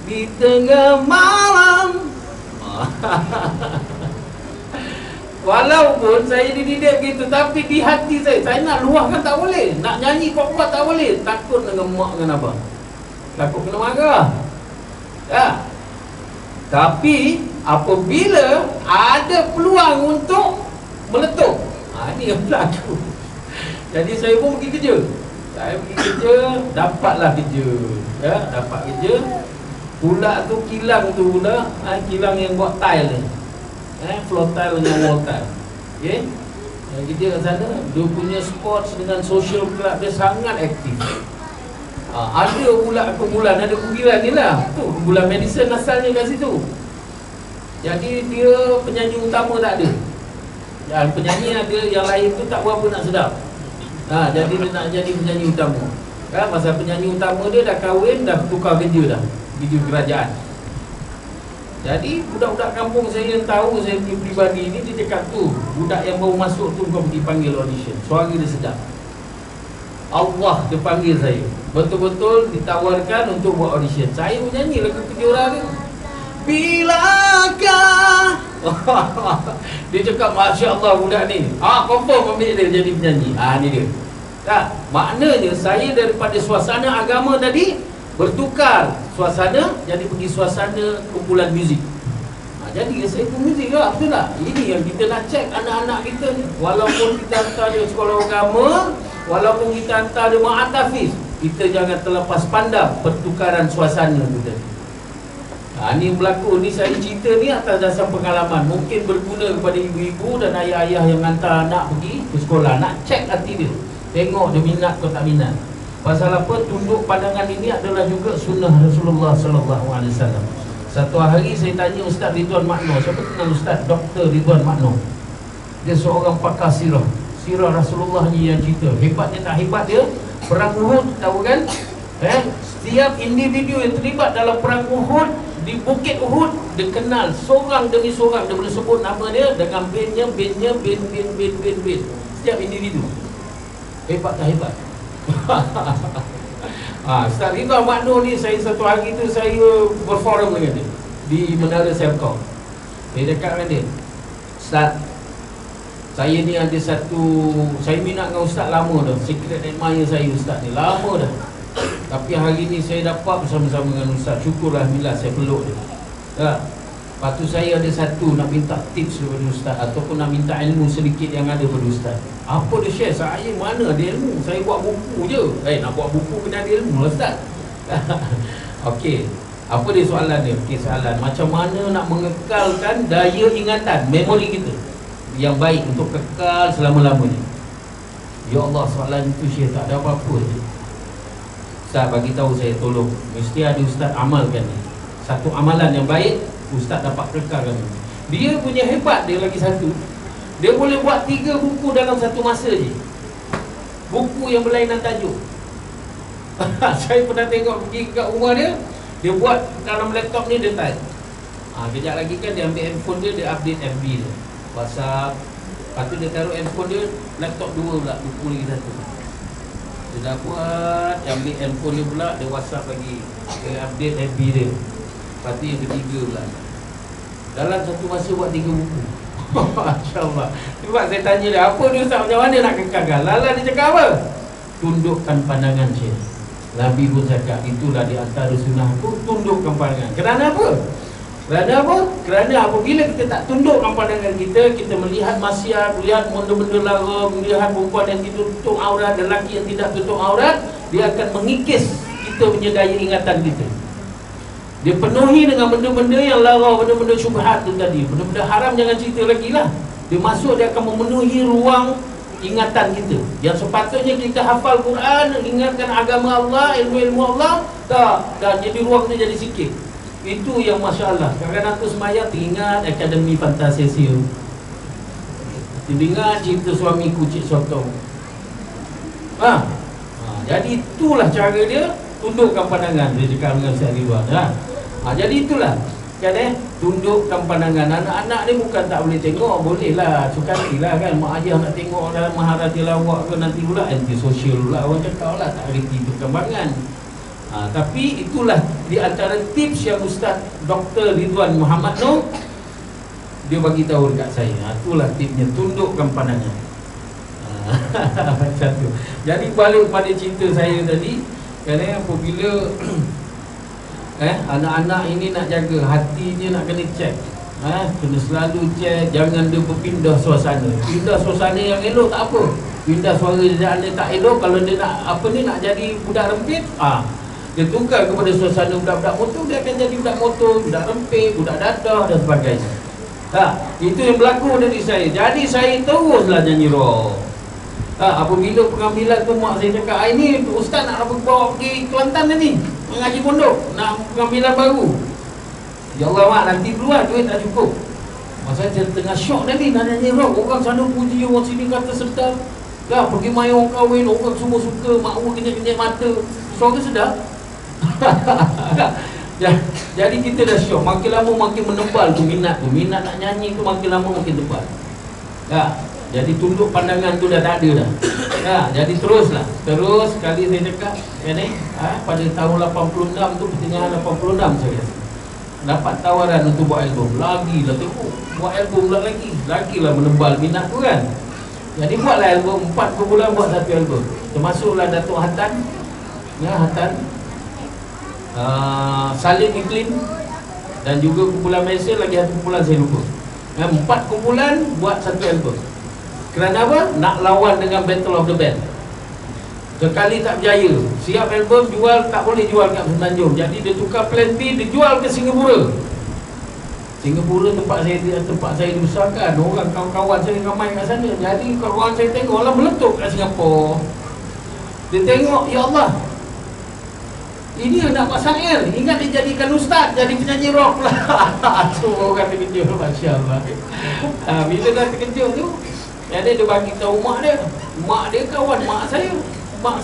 di tengah malam. Walaupun saya dididik begitu, tapi di hati saya nak luahkan tak boleh, nak nyanyi kuat-kuat tak boleh. Takut dengan mak dengan abang, takut kena marah. Tapi apabila ada peluang untuk meletup, ini yang berlaku. Jadi saya pun pergi kerja. Saya pergi kerja, dapatlah kerja. Dapat kerja. Pula tu kilang tu pula, kilang yang buat tile ni. Floor tile dengan wall tile. Okey. Kerja kat sana, dia punya sports dengan social club dia sangat aktif. Ada pula kumpulan, ada kumpulan ni lah. Tu kumpulan medicine asalnya kat situ. Jadi dia penyanyi utama tak ada. Yang penyanyi ada, yang lain tu tak berapa nak sedap. Jadi dia nak jadi penyanyi utama. Kan pasal penyanyi utama dia dah kahwin, dah tukar kerja dah. Kerja kerajaan. Jadi budak-budak kampung saya yang tahu saya punya peribadi ni, dia cakap tu, budak yang baru masuk tu kau pergi panggil audition. Suara dia sedap. Allah dia panggil saya. Betul-betul ditawarkan untuk buat audition. Saya menyanyi lagu Kejora tu. Bilakah Dia cakap, Masya Allah budak ni, confirm ambil dia jadi penyanyi. Ni dia. Tak, maknanya saya daripada suasana agama tadi bertukar suasana, jadi pergi suasana kumpulan muzik. Jadi saya pun muzik lah, betul tak? Ini yang kita nak cek anak-anak kita ni. Walaupun kita hantar dia sekolah agama, walaupun kita hantar dia ma'at tafiz, kita jangan terlepas pandang pertukaran suasana tu tadi. Ni berlaku, ni saya cerita ni atas dasar pengalaman. Mungkin berguna kepada ibu-ibu dan ayah-ayah yang hantar anak pergi ke sekolah. Nak cek hati dia, tengok dia minat atau tak minat. Pasal apa? Tunduk pandangan ini adalah juga sunnah Rasulullah SAW. Satu hari saya tanya Ustaz Ridwan Makno. Siapa kenal Ustaz Dr. Ridwan Makno? Dia seorang pakar sirah Rasulullah ni yang cerita. Hebatnya tak hebat dia? Perang Uhud, tahu kan? Setiap individu yang terlibat dalam perang Uhud, di Bukit Uhud, dia kenal seorang demi seorang. Dia boleh sebut nama dia dengan bin. Setiap individu. Hebat tak hebat? Ustaz Ridwan Makno ni, saya satu hari tu saya berforum dengan dia di Menara Selcom. Saya dekat dengan dia, Ustaz, saya ni ada satu, saya minat dengan Ustaz lama dah, secret admirer saya Ustaz ni, lama dah. Tapi hari ni saya dapat bersama-sama dengan Ustaz. Syukurlah bila saya peluk dia. Lepas tu saya ada satu nak minta tips daripada Ustaz, ataupun nak minta ilmu sedikit yang ada pada Ustaz. Apa dia share? Saya mana ada ilmu? Saya buat buku je. Nak buat buku kena ada ilmu lah Ustaz. Okey, apa dia soalan dia? Okey, soalan macam mana nak mengekalkan daya ingatan, memori kita yang baik untuk kekal selama-lamanya. Ya Allah, soalan itu Syekh tak ada apa-apa je. Ustaz bagi tahu saya, tolong. Mesti ada Ustaz amalkan ni. Satu amalan yang baik, Ustaz dapat kekalkan. Dia punya hebat, dia lagi satu. Dia boleh buat 3 buku dalam satu masa je. Buku yang berlainan tajuk. Saya pernah tengok pergi kat rumah dia, dia buat dalam laptop ni, dia type. Kejap lagi kan dia ambil handphone dia, dia update FB dia, WhatsApp. Lepas tu dia taruh handphone dia, laptop 2 pula, buku lagi 1. Dia dah buat, dia ambil handphone dia pula, dia WhatsApp lagi, dia update FB dia. Lepas tu yang ketiga pula. Dalam satu masa buat 3 buku. Masya Allah. Sebab saya tanya dia, apa dia Ustaz, macam mana nak kekalkan? Lala dia cakap apa? Tundukkan pandangan Syekh. Nabi pun cakap, itulah di antara sunnah tu, tundukkan pandangan. Kerana apa? Kerana apa? Kerana apabila kita tak tundukkan pandangan kita, kita melihat maksiat, melihat benda-benda lara, melihat perempuan yang tutup aurat, lelaki yang tidak tutup aurat, dia akan mengikis kita punya daya ingatan kita. Dia penuhi dengan benda-benda yang lara, benda-benda syubhat tu tadi. Benda-benda haram jangan cerita lagi lah. Dia masuk, dia akan memenuhi ruang ingatan kita. Yang sepatutnya kita hafal Quran, ingatkan agama Allah, ilmu-ilmu Allah, tak, dan jadi ruang tu jadi sikit. Itu yang Masya Allah. Kadang-kadang tu semayang teringat Akademi Fantasia. Teringat cerita suami kucing sotong. Jadi itulah cara dia tundukkan pandangan. Dia cakap dengan Ustaz Ridwan. Jadi itulah kan, tundukkan pandangan. Anak-anak ni bukan tak boleh tengok, bolehlah, sukatilah kan. Mak ayah nak tengok dalam maharati lawak ke, nanti pula anti-sosial pula orang cakap lah, tak reti perkembangan. Tapi itulah di antara tips yang Ustaz Dr. Ridwan Muhammad Noor dia bagi tahu dekat saya. Itulah tipsnya, tundukkan pandangan. Satu. Jadi balik pada cerita saya tadi, kan, apabila anak-anak ini nak jaga hatinya, nak kena cek. Kena selalu cek, jangan dia berpindah suasana. Pindah suasana yang elok tak apa, pindah suara dia tak elok. Kalau dia nak nak jadi budak rempit, dia tukar kepada suasana budak-budak motor, dia akan jadi budak motor, budak rempit, budak dadah dan sebagainya. Itu yang berlaku dari saya. Jadi saya teruslah nyanyi rock. Apabila pengambilan tu, mak saya cakap, ini Ustaz nak bawa pergi Kelantan ni, mengaji pondok, nak pengambilan baru. Ya Allah mak, nanti dulu lah, duit tak cukup. Masa saya tengah syok tadi nak nyanyi rock. Orang sana puji, orang sini kata sedap. Pergi main orang kahwin, orang semua suka, makmur kenyap-kenyap mata, suara sedap. Jadi kita dah syok. Makin lama makin menebal tu minat tu. Minat nak nyanyi tu makin lama makin tebal. Jadi tunduk pandangan tu dah tak ada dah. Jadi teruslah. Terus sekali saya cakap, pada tahun 86 tu, pertengahan 86 saya rasa. dapat tawaran untuk buat album. Lagi lah tengok, buat album lah lagi. Lagilah menebal minat tu kan. Jadi buatlah album, 4 kumpulan buat satu album. Termasuklah Datuk Hatan, ya, Hatan, Salim Iklim, dan juga kumpulan Malaysia, lagi satu kumpulan saya lupa. 4 kumpulan buat satu album. Kerana apa? Nak lawan dengan Battle of the Band. Sekali tak berjaya, siap album jual, tak boleh jual kat Semenanjung. Jadi dia tukar plan B, dia jual ke Singapura. Singapura tempat saya dibesarkan. Orang kawan-kawan saya ramai kat sana. Jadi kawan saya tengok lah meletup kat Singapura. Dia tengok, ya Allah, ini nak buat syair. Ingat dia jadikan ustaz, jadi penyanyi rock pula. Semua orang terkejut, Masya Allah. Bila dah terkejut tu, jadi dia bagi tahu mak dia. Mak dia kawan mak saya. Mak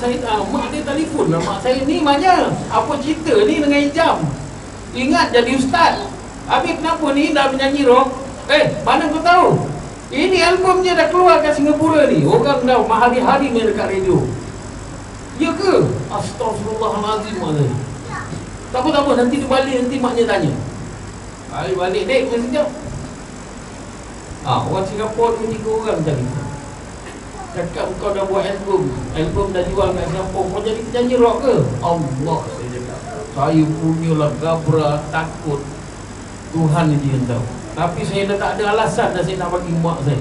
dia telefon lah mak saya, ni maknya apa cerita ni dengan Ijam? Ingat jadi ustaz. Habis kenapa ni dah menyanyi rock? Mana kau tahu? Ini albumnya dah keluar kat Singapura ni. Orang dah hari-hari main dekat radio. Ya ke? Astaghfirullahalazim, mak saya. Tak apa, nanti dia balik, nanti maknya tanya. Balik dek, main sekejap. Orang Singapura tu 3 orang tadi. Cakap kau dah buat album dah jual kat Singapura, kau jadi penyanyi rock ke? Allah, saya cakap, saya punyalah gabra, takut. Tuhan je yang tahu. Tapi saya dah tak ada alasan dah saya nak bagi mak saya.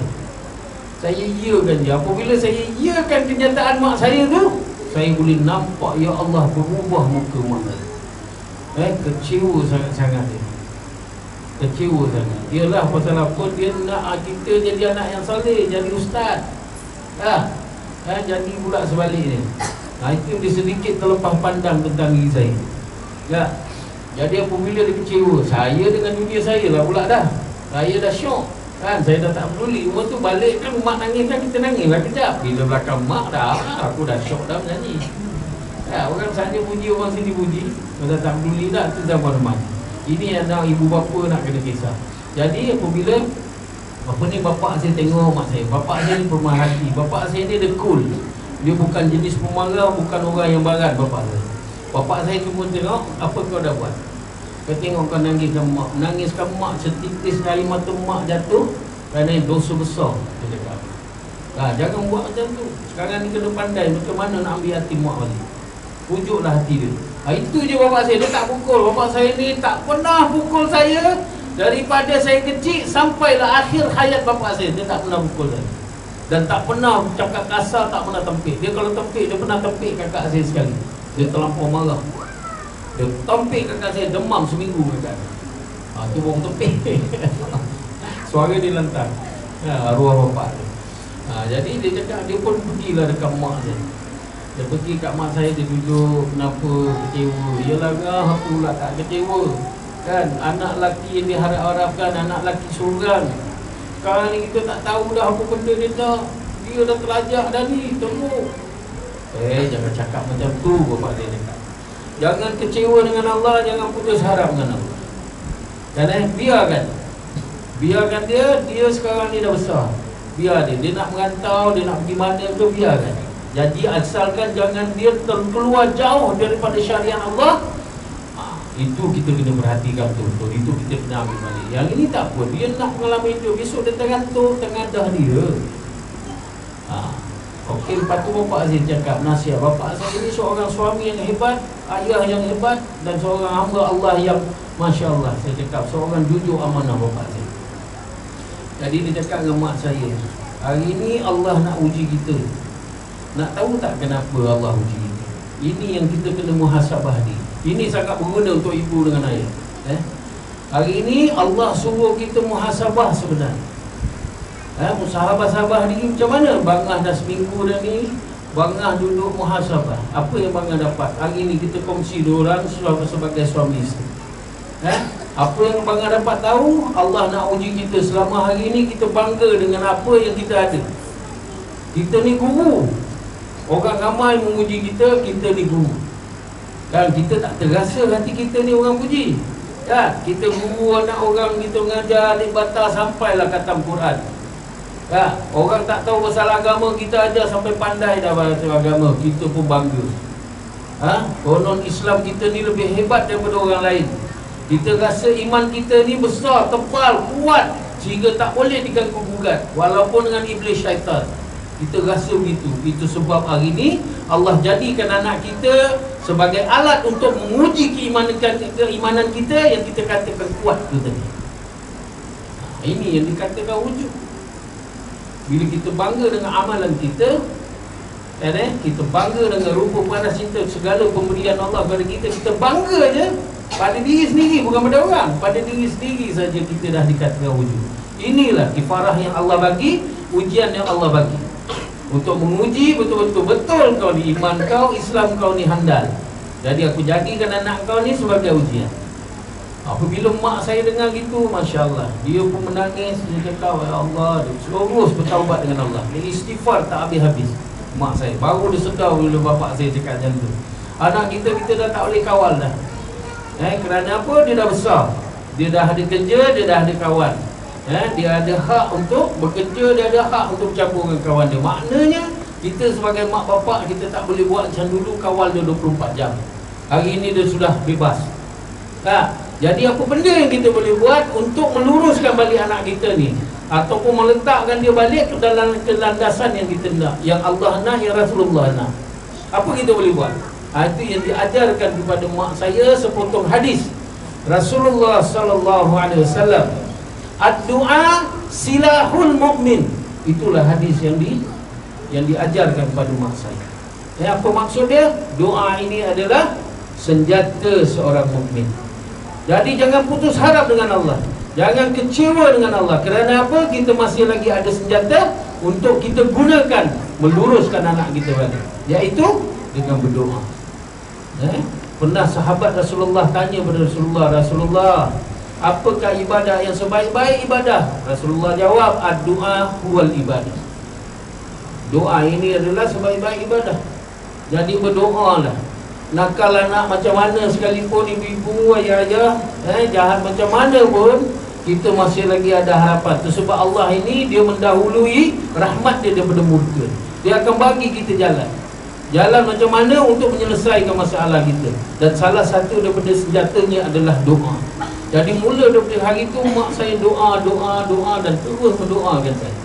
Saya iakan je. Apabila saya iakan kenyataan mak saya tu, saya boleh nampak, ya Allah, berubah muka mak saya. Kecewa sangat-sangat dia. Kecewa sangat. Ialah pasal apa? Dia nak kita jadi anak yang soleh, jadi ustaz. Jadi pula sebaliknya. Itu dia sedikit terlepas pandang tentang diri saya. Ya. Jadi apabila dia kecewa, saya dengan dunia saya lah pula dah. Saya dah syok kan, saya dah tak peduli. Umur tu balik kan, mak nangis kan, kita nangis lah kejap. Bila belakang mak dah, aku dah syok dah menyanyi. Orang sana puji, orang sini puji. Kau dah tak peduli dah, tu zaman rumah. Ini anak ibu bapa nak kena kisah. Jadi apabila bapak saya tengok mak saya, bapak saya ni pemerhati, bapak saya ni dia cool. Dia bukan jenis pemarah, bukan orang yang barat. Bapak saya cuma tengok, apa kau dah buat? Kau tengok kau nangiskan mak setitis air mata mak jatuh, kerana dosa besar. Dia cakap, jangan buat macam tu. Sekarang ni kena pandai macam mana nak ambil hati mak balik. Pujuklah hati dia. Itu je bapak saya, dia tak pukul. Bapak saya ni tak pernah pukul saya. Daripada saya kecil sampailah akhir hayat bapak saya, dia tak pernah pukul saya. Dan tak pernah cakap kasar, tak pernah tempik. Dia kalau tempik, dia pernah tempik kakak saya sekali. Dia terlampau marah. Dia tempik kakak saya, demam seminggu kakak. Tu orang tempik. Suara dia lantang. Arwah bapak dia. Jadi dia cakap, dia pun pergilah dekat mak saya. Dia pergi kat mak saya, dia duduk, kenapa kecewa? Yalah aku pula tak kecewa. Kan, anak lelaki yang diharap-harapkan, anak lelaki seorang. Sekarang ni kita tak tahu dah apa benda dia tak. Dia dah terlajak dah ni, tengok. Jangan cakap macam tu, bapak dia cakap. Jangan kecewa dengan Allah, jangan putus harap dengan Allah. Dan biarkan dia sekarang ni dah besar. Biar dia nak merantau, dia nak pergi mana tu, biarkan. Jadi asalkan jangan dia terkeluar jauh daripada syariat Allah. Itu kita kena perhatikan betul-betul. Itu kita kena ambil balik. Yang ini tak apa, dia nak mengalami hidup. Besok dia terantuk, tengadah dia. Okey, lepas tu bapak saya cakap nasihat. Bapak saya ini seorang suami yang hebat, ayah yang hebat, dan seorang hamba Allah yang Masya Allah. Saya cakap, seorang jujur amanah bapak saya. Jadi dia cakap dengan mak saya, hari ini Allah nak uji kita. Nak tahu tak kenapa Allah uji kita? Ini yang kita kena muhasabah diri. Ini sangat berguna untuk ibu dengan ayah. Hari ini Allah suruh kita muhasabah sebenarnya. Muhasabah diri macam mana? Bangah dah seminggu dah ni, Bangah duduk muhasabah. Apa yang Bangah dapat? Hari ini kita kongsi dua orang sebagai suami isteri. Apa yang Bangah dapat tahu? Allah nak uji kita. Selama hari ini kita bangga dengan apa yang kita ada. Kita ni guru. Orang ramai menguji kita, kita ni guru. Kan kita tak terasa hati kita ni orang puji. Kan kita guru anak orang, kita mengajar adik batal sampailah khatam Quran. Kan orang tak tahu pasal agama, kita ajar sampai pandai dah bahasa agama, kita pun bangga. Konon Islam kita ni lebih hebat daripada orang lain. Kita rasa iman kita ni besar, tebal, kuat, sehingga tak boleh diganggu gugat walaupun dengan iblis syaitan. Kita rasa begitu. Itu sebab hari ni Allah jadikan anak kita sebagai alat untuk menguji keimanan kita yang kita katakan kuat tu tadi. Ini yang dikatakan wujud. Bila kita bangga dengan amalan kita, kita bangga dengan rupa panas cinta, segala pemberian Allah kepada kita, kita bangga je pada diri sendiri, bukan pada orang. Pada diri sendiri saja kita dah dikatakan wujud. Inilah kifarah yang Allah bagi, ujian yang Allah bagi, untuk menguji betul kau ni iman kau, Islam kau ni handal. Jadi aku jadikan anak kau ni sebagai ujian. Apabila mak saya dengar gitu, Masya Allah, dia pun menangis. Dia cakap, ya Allah, dia terus bertaubat dengan Allah. Dia istighfar tak habis-habis. Mak saya baru dia sedar bila bapak saya cakap macam tu. Anak kita dah tak boleh kawal dah. Kerana apa? Dia dah besar, dia dah ada kerja, dia dah ada kawan. Dia ada hak untuk bekerja, dia ada hak untuk bercampur dengan kawan dia. Maknanya kita sebagai mak bapak, kita tak boleh buat macam dulu kawal dia 24 jam. Hari ini dia sudah bebas. Jadi apa benda yang kita boleh buat untuk meluruskan balik anak kita ni, ataupun meletakkan dia balik ke dalam kelandasan yang kita nak, yang Allah nak, yang Rasulullah nak. Apa kita boleh buat? Itu yang diajarkan kepada mak saya sepotong hadis Rasulullah sallallahu alaihi wasallam. Ad-du'a silahul mu'min. Itulah hadis yang diajarkan kepada mak saya. Apa maksud dia? Doa ini adalah senjata seorang mukmin. Jadi jangan putus harap dengan Allah, jangan kecewa dengan Allah. Kerana apa? Kita masih lagi ada senjata untuk kita gunakan meluruskan anak kita balik, iaitu dengan berdoa. Pernah sahabat Rasulullah tanya kepada Rasulullah, apakah ibadah yang sebaik-baik ibadah? Rasulullah jawab, ad-du'a huwal ibadah. Doa ini adalah sebaik-baik ibadah. Jadi berdoalah. Nakal anak macam mana sekalipun, ibu-ibu, ayah-ayah, jahat macam mana pun, kita masih lagi ada harapan. Sebab Allah ini, dia mendahului rahmat dia daripada murka. Dia akan bagi kita jalan macam mana untuk menyelesaikan masalah kita. Dan salah satu daripada senjatanya adalah doa. Jadi mula daripada hari itu, mak saya doa dan terus mendoakan saya.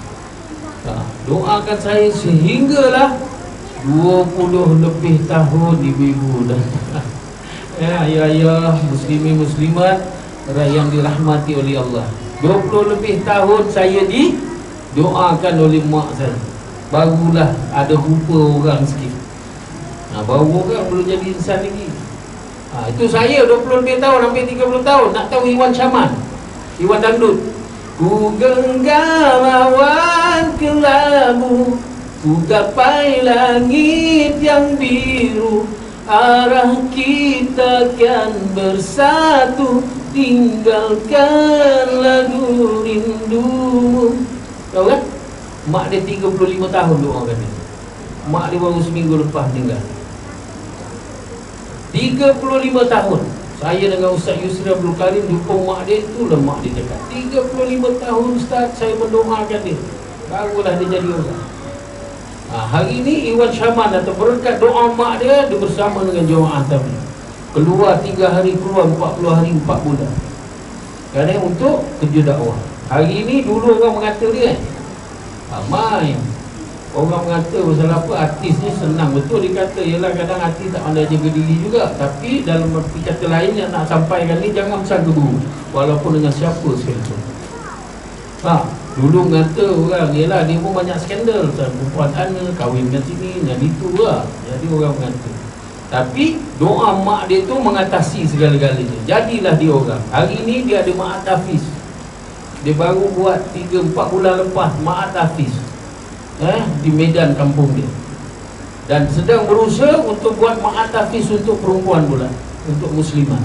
Doakan saya sehinggalah 20 lebih tahun ibu-ibu dah. Ayah-ayah, muslimin muslimat yang dirahmati oleh Allah, 20 lebih tahun saya didoakan oleh mak saya. Barulah ada rupa orang sikit. Baru orang belum jadi insan lagi. Itu saya 20 lebih tahun, hampir 30 tahun. Nak tahu Iwan Syaman, Iwan Dangdut. Ku genggam awan kelabu, ku gapai langit yang biru, arah kita kan bersatu, tinggalkan lagu rindumu. Tahu kan? Mak dia 35 tahun doakan dia. Mak dia baru seminggu lepas tinggal. 35 tahun. Saya dengan Ustaz Yusri Abdul Karim dukung mak dia. Itulah mak dia cakap, 35 tahun Ustaz saya mendoakan dia, barulah dia jadi orang. Hari ini Iwan Syaman atau berkat doa mak dia, dia bersama dengan jemaah tabligh. Keluar 3 hari, keluar 40 hari, 4 bulan. Kerana untuk kerja dakwah. Hari ini, dulu orang mengata dia main. Orang mengata pasal apa? Artis ni senang. Betul dia kata, ialah kadang artis tak pandai jaga diri juga. Tapi dalam arti kata lain yang nak sampaikan ni, jangan besar gebu, walaupun dengan siapa sekalipun. Dulu mengata orang, ialah dia pun banyak skandal, perempuan sana, kahwin dengan sini, dengan itu lah. Jadi orang mengata. Tapi doa mak dia tu mengatasi segala-galanya. Jadilah dia orang. Hari ni dia ada Ma'at Hafiz. Dia baru buat 3-4 bulan lepas Ma'at Hafiz di Medan kampung dia. Dan sedang berusaha untuk buat Ma'at Hafiz untuk perempuan pula, untuk muslimah.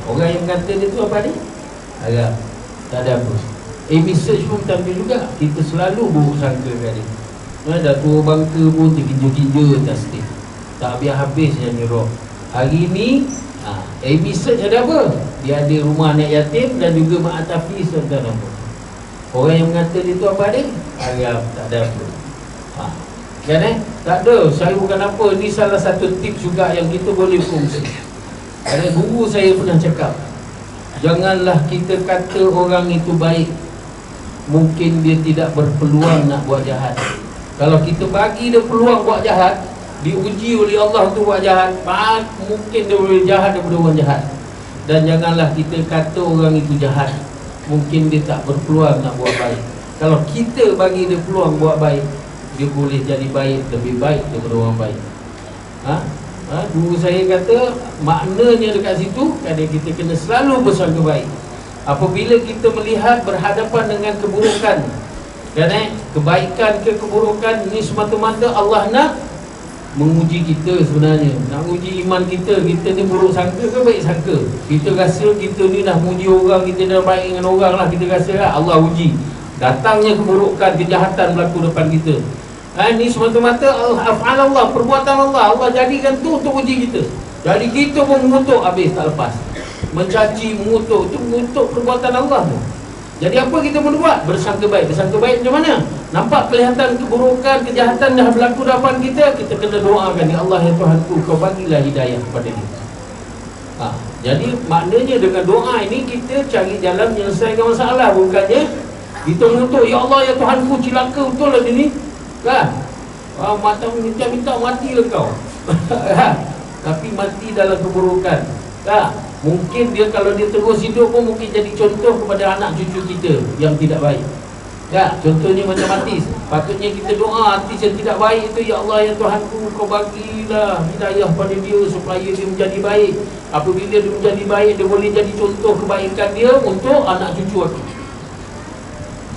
Orang yang kata dia tu apa ni? Agak tak ada apa. Amy Search pun tampil juga. Kita selalu buruk sangka kat dia. Dah tua bangka pun terkinja-kinja atas stage, tak habis-habis nyanyi rock. Hari ni Amy Search ada apa? Dia ada rumah anak yatim dan juga Ma'at Hafiz dan apa. Orang yang mengata dia tu apa dia? Agak tak ada apa. Kan tak ada. Saya bukan apa. Ni salah satu tips juga yang kita boleh fungsi. Ada guru saya pernah cakap, Janganlah kita kata orang itu baik, mungkin dia tidak berpeluang nak buat jahat. Kalau kita bagi dia peluang buat jahat, diuji oleh Allah untuk buat jahat, mungkin dia boleh jahat daripada orang jahat. Dan janganlah kita kata orang itu jahat, mungkin dia tak berpeluang nak buat baik. Kalau kita bagi dia peluang buat baik, dia boleh jadi baik, lebih baik daripada orang baik. Guru saya kata, maknanya dekat situ, kadang kita kena selalu bersangka baik. Apabila kita melihat berhadapan dengan keburukan, kebaikan ke keburukan, ini semata-mata Allah nak menguji kita sebenarnya. Nak uji iman kita. Kita ni buruk sangka ke baik sangka? Kita rasa kita ni dah muji orang, kita dah baik dengan orang lah, kita rasa lah Allah uji. Datangnya keburukan, kejahatan berlaku depan kita. Ini semata-mata af'al Allah, perbuatan Allah. Allah jadikan tu untuk uji kita. Jadi kita pun mengutuk, habis tak lepas. Mencaci, mengutuk, itu mengutuk perbuatan Allah tu. Jadi apa kita perlu buat? Bersangka baik. Bersangka baik macam mana? Nampak kelihatan keburukan, kejahatan dah berlaku depan kita, kita kena doakan, ya Allah ya Tuhanku, kau bagilah hidayah kepada dia. Jadi maknanya dengan doa ini kita cari jalan menyelesaikan masalah. Bukannya kita mengutuk, ya Allah ya Tuhanku, cilaka betul lah dia ni. Kan? Minta matilah kau. Tapi mati dalam keburukan. Mungkin dia kalau dia terus hidup pun mungkin jadi contoh kepada anak cucu kita yang tidak baik. Contohnya macam Atis. Patutnya kita doa Atis yang tidak baik itu, ya Allah ya Tuhanku, kau bagilah hidayah pada dia supaya dia menjadi baik. Apabila dia menjadi baik, dia boleh jadi contoh kebaikan dia untuk anak cucu aku.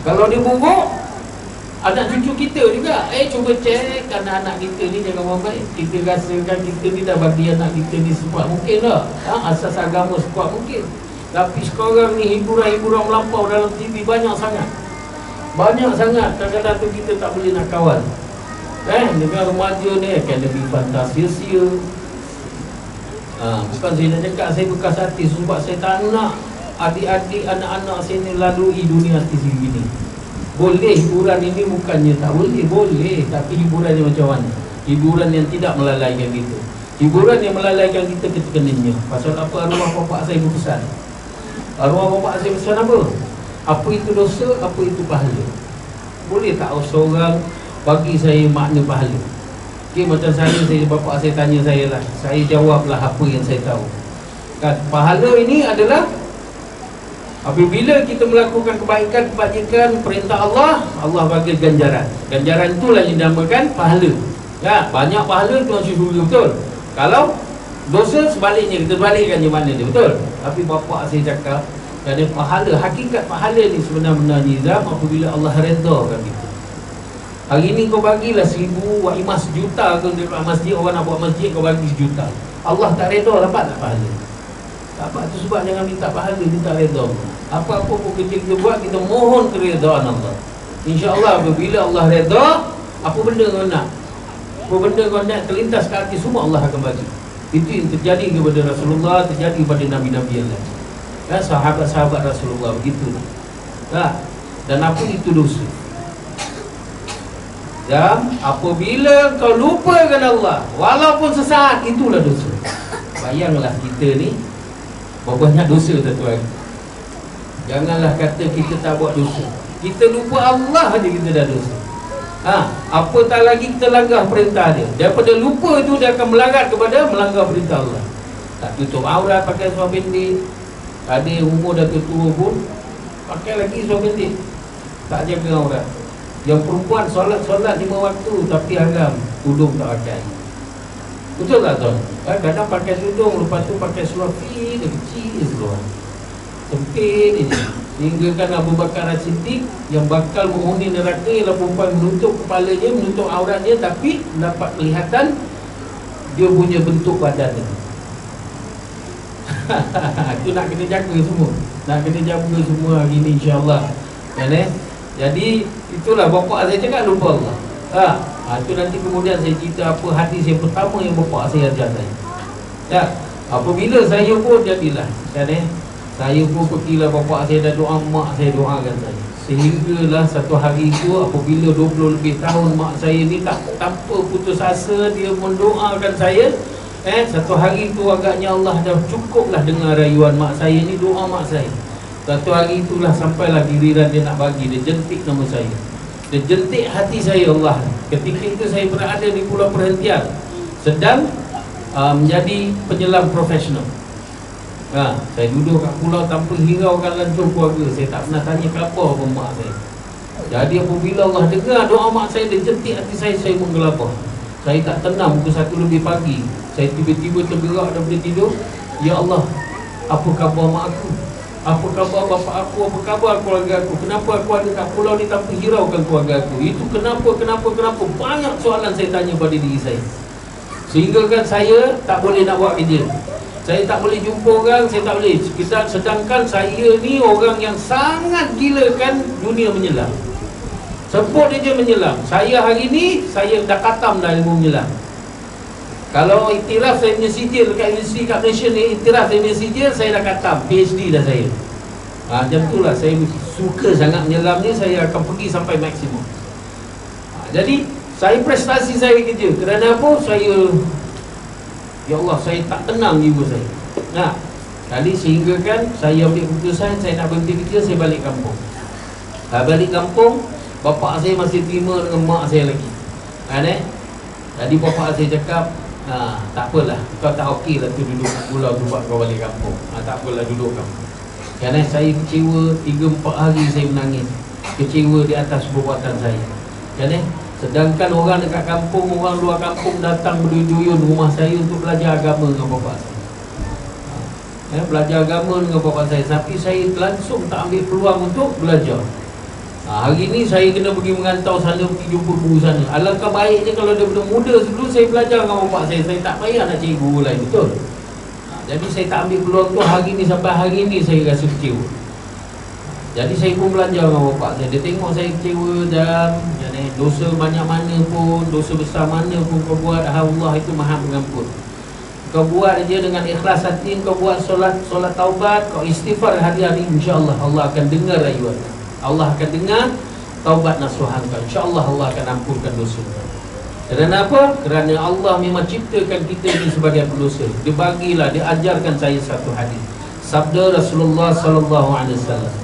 Kalau dia buruk, anak cucu kita juga cuba cek anak-anak kita ni jangan orang baik. Kita rasakan kita ni dah bagi anak kita ni sekuat mungkin tak? Asas agama sekuat mungkin. Tapi sekarang ni hiburan-hiburan melampau dalam TV banyak sangat. Banyak sangat. Kadang-kadang tu kita tak boleh nak kawal. Dengan remaja ni akan lebih fantasi-sia. Bukan saya nak cakap saya bekas artis, sebab saya tak nak adik-adik, anak-anak saya ni lalui dunia artis begini. Boleh hiburan ini, bukannya tak boleh, boleh. Tapi hiburan yang macam mana? Hiburan yang tidak melalaikan kita. Hiburan yang melalaikan kita ketekanannya. Pasal apa? Arwah bapak saya berpesan. Arwah bapak saya berpesan apa? Apa itu dosa, apa itu pahala. Boleh tak seorang bagi saya makna pahala? Macam saya bapak saya tanya saya lah, saya jawablah apa yang saya tahu. Pahala ini adalah apabila kita melakukan kebaikan perintah Allah, Allah bagi ganjaran. Ganjaran itulah yang dinamakan pahala. Banyak pahala itu masuk syurga, betul. Kalau dosa sebaliknya, kita balikkan je mana dia, betul. Tapi bapak saya cakap, ada pahala, hakikat pahala ni sebenarnya nizam apabila Allah redakan kita. Hari ni kau bagilah 1000 waimah sejuta ke dekat masjid, orang nak buat masjid kau bagi sejuta. Allah tak reda, dapat tak pahala? Dapat. Tu sebab jangan minta pahala, minta reda. Apa-apa pun kerja kita buat, kita mohon keredaan Allah. InsyaAllah apabila Allah reda, apa benda kau nak? Apa benda kau nak terlintas ke hati, semua Allah akan bagi. Itu yang terjadi kepada Rasulullah, terjadi kepada Nabi-Nabi yang lain. Sahabat-sahabat Rasulullah begitu. Dan apa itu dosa? Dan apabila kau lupakan Allah, walaupun sesaat, itulah dosa. Bayanglah kita ni berapa banyak dosa, tuan-tuan. Janganlah kata kita tak buat dosa. Kita lupa Allah aja kita dah dosa. Apatah lagi kita langgar perintah dia. Daripada lupa itu dia akan melanggar perintah Allah. Tak tutup aurat, pakai seluar pendek. Ada yang umur dah tua pun pakai lagi seluar pendek, tak jaga aurat. Yang perempuan solat 5 waktu tapi haram, tudung tak pakai. Betul tak tuan? Kadang pakai tudung, lepas tu pakai seluar fit, dia kecil seluar, sempit je. Sehingga kan Abu Bakar As-Siddiq yang bakal menghuni neraka ialah perempuan menutup kepalanya, menutup auratnya, tapi dapat kelihatan dia punya bentuk badan dia. Itu nak kena jaga semua. Nak kena jaga semua hari ni insyaAllah. Jadi itulah bapak saya cakap lupa Allah. Itu nanti kemudian saya cerita apa hadis yang pertama yang bapak saya ajar saya. Apabila saya pun jadilah saya pun pergilah, bapak saya dah doa, mak saya doakan saya. Sehinggalah satu hari itu apabila 20 lebih tahun mak saya ni tanpa putus asa dia mendoakan saya. Satu hari tu agaknya Allah dah cukuplah dengar rayuan mak saya ni, doa mak saya. Satu hari itulah sampailah giliran dia nak bagi, dia jentik nama saya, dia jentik hati saya Allah. Ketika itu saya berada di pulau perhentian, sedang menjadi penyelam profesional. Saya duduk kat pulau tanpa hiraukan lancur keluarga. Saya tak pernah tanya kelapa apa mak saya. Jadi apabila Allah dengar doa mak saya, dia jentik hati saya menggelabah. Saya tak tenang, pukul 1 lebih pagi saya tiba-tiba tergerak daripada tidur. Ya Allah, apa khabar mak aku? Apa khabar bapa aku? Apa khabar keluarga aku? Kenapa aku ada kat pulau ni tanpa hiraukan keluarga aku? Itu kenapa? Banyak soalan saya tanya pada diri saya. Sehingga kan saya tak boleh nak buat kerja, saya tak boleh jumpa orang, saya tak boleh. Sedangkan saya ni orang yang sangat gilakan dunia menyelam. Sebut dia menyelam. Saya hari ni, saya dah khatam dah ilmu menyelam. Kalau iktiraf saya punya sijil dekat universiti kat Malaysia ni, iktiraf saya punya sijil, saya dah khatam, PhD dah saya. Macam itulah, saya suka sangat menyelam ni, saya akan pergi sampai maksimum. Jadi, saya prestasi saya kerja. Kerana apa? Ya Allah, saya tak tenang jiwa saya. Kali sehingga kan saya ambil keputusan, saya nak berhenti kerja, saya balik kampung. Balik kampung, bapa saya masih terima dengan mak saya lagi. Jadi bapa saya cakap, tak apalah, kau tak okey lah tu duduk pulau tu buat kau balik kampung. Tak apalah, duduk kampung. Kerana saya kecewa, 3-4 hari saya menangis, kecewa di atas perbuatan saya. Sedangkan orang dekat kampung, orang luar kampung datang berduyun rumah saya untuk belajar agama dengan bapa saya. Belajar agama dengan bapa saya, tapi saya langsung tak ambil peluang untuk belajar. Hari ni saya kena pergi mengantau sana, pergi jumpa guru sana. Alangkah baiknya kalau daripada muda dulu saya belajar dengan bapak saya tak payah nak cari guru lain, betul? Jadi saya tak ambil peluang tu. Hari ni sampai hari ni saya rasa kecewa. Jadi saya pun belajar dengan bapak saya. Dia tengok saya kecewa dan dosa banyak mana pun, dosa besar mana pun kau buat, Allah itu maha pengampun. Kau buat aja dengan ikhlas hati, kau buat solat taubat, kau istighfar hari-hari, insya-Allah Allah akan dengar rayuan. Allah akan dengar taubat nasuhan kau. InsyaAllah Allah akan ampunkan dosa. Kerana apa? Kerana Allah memang ciptakan kita ini sebagai pendosa. Dia bagilah, dia ajarkan saya satu hadis. Sabda Rasulullah sallallahu alaihi wasallam,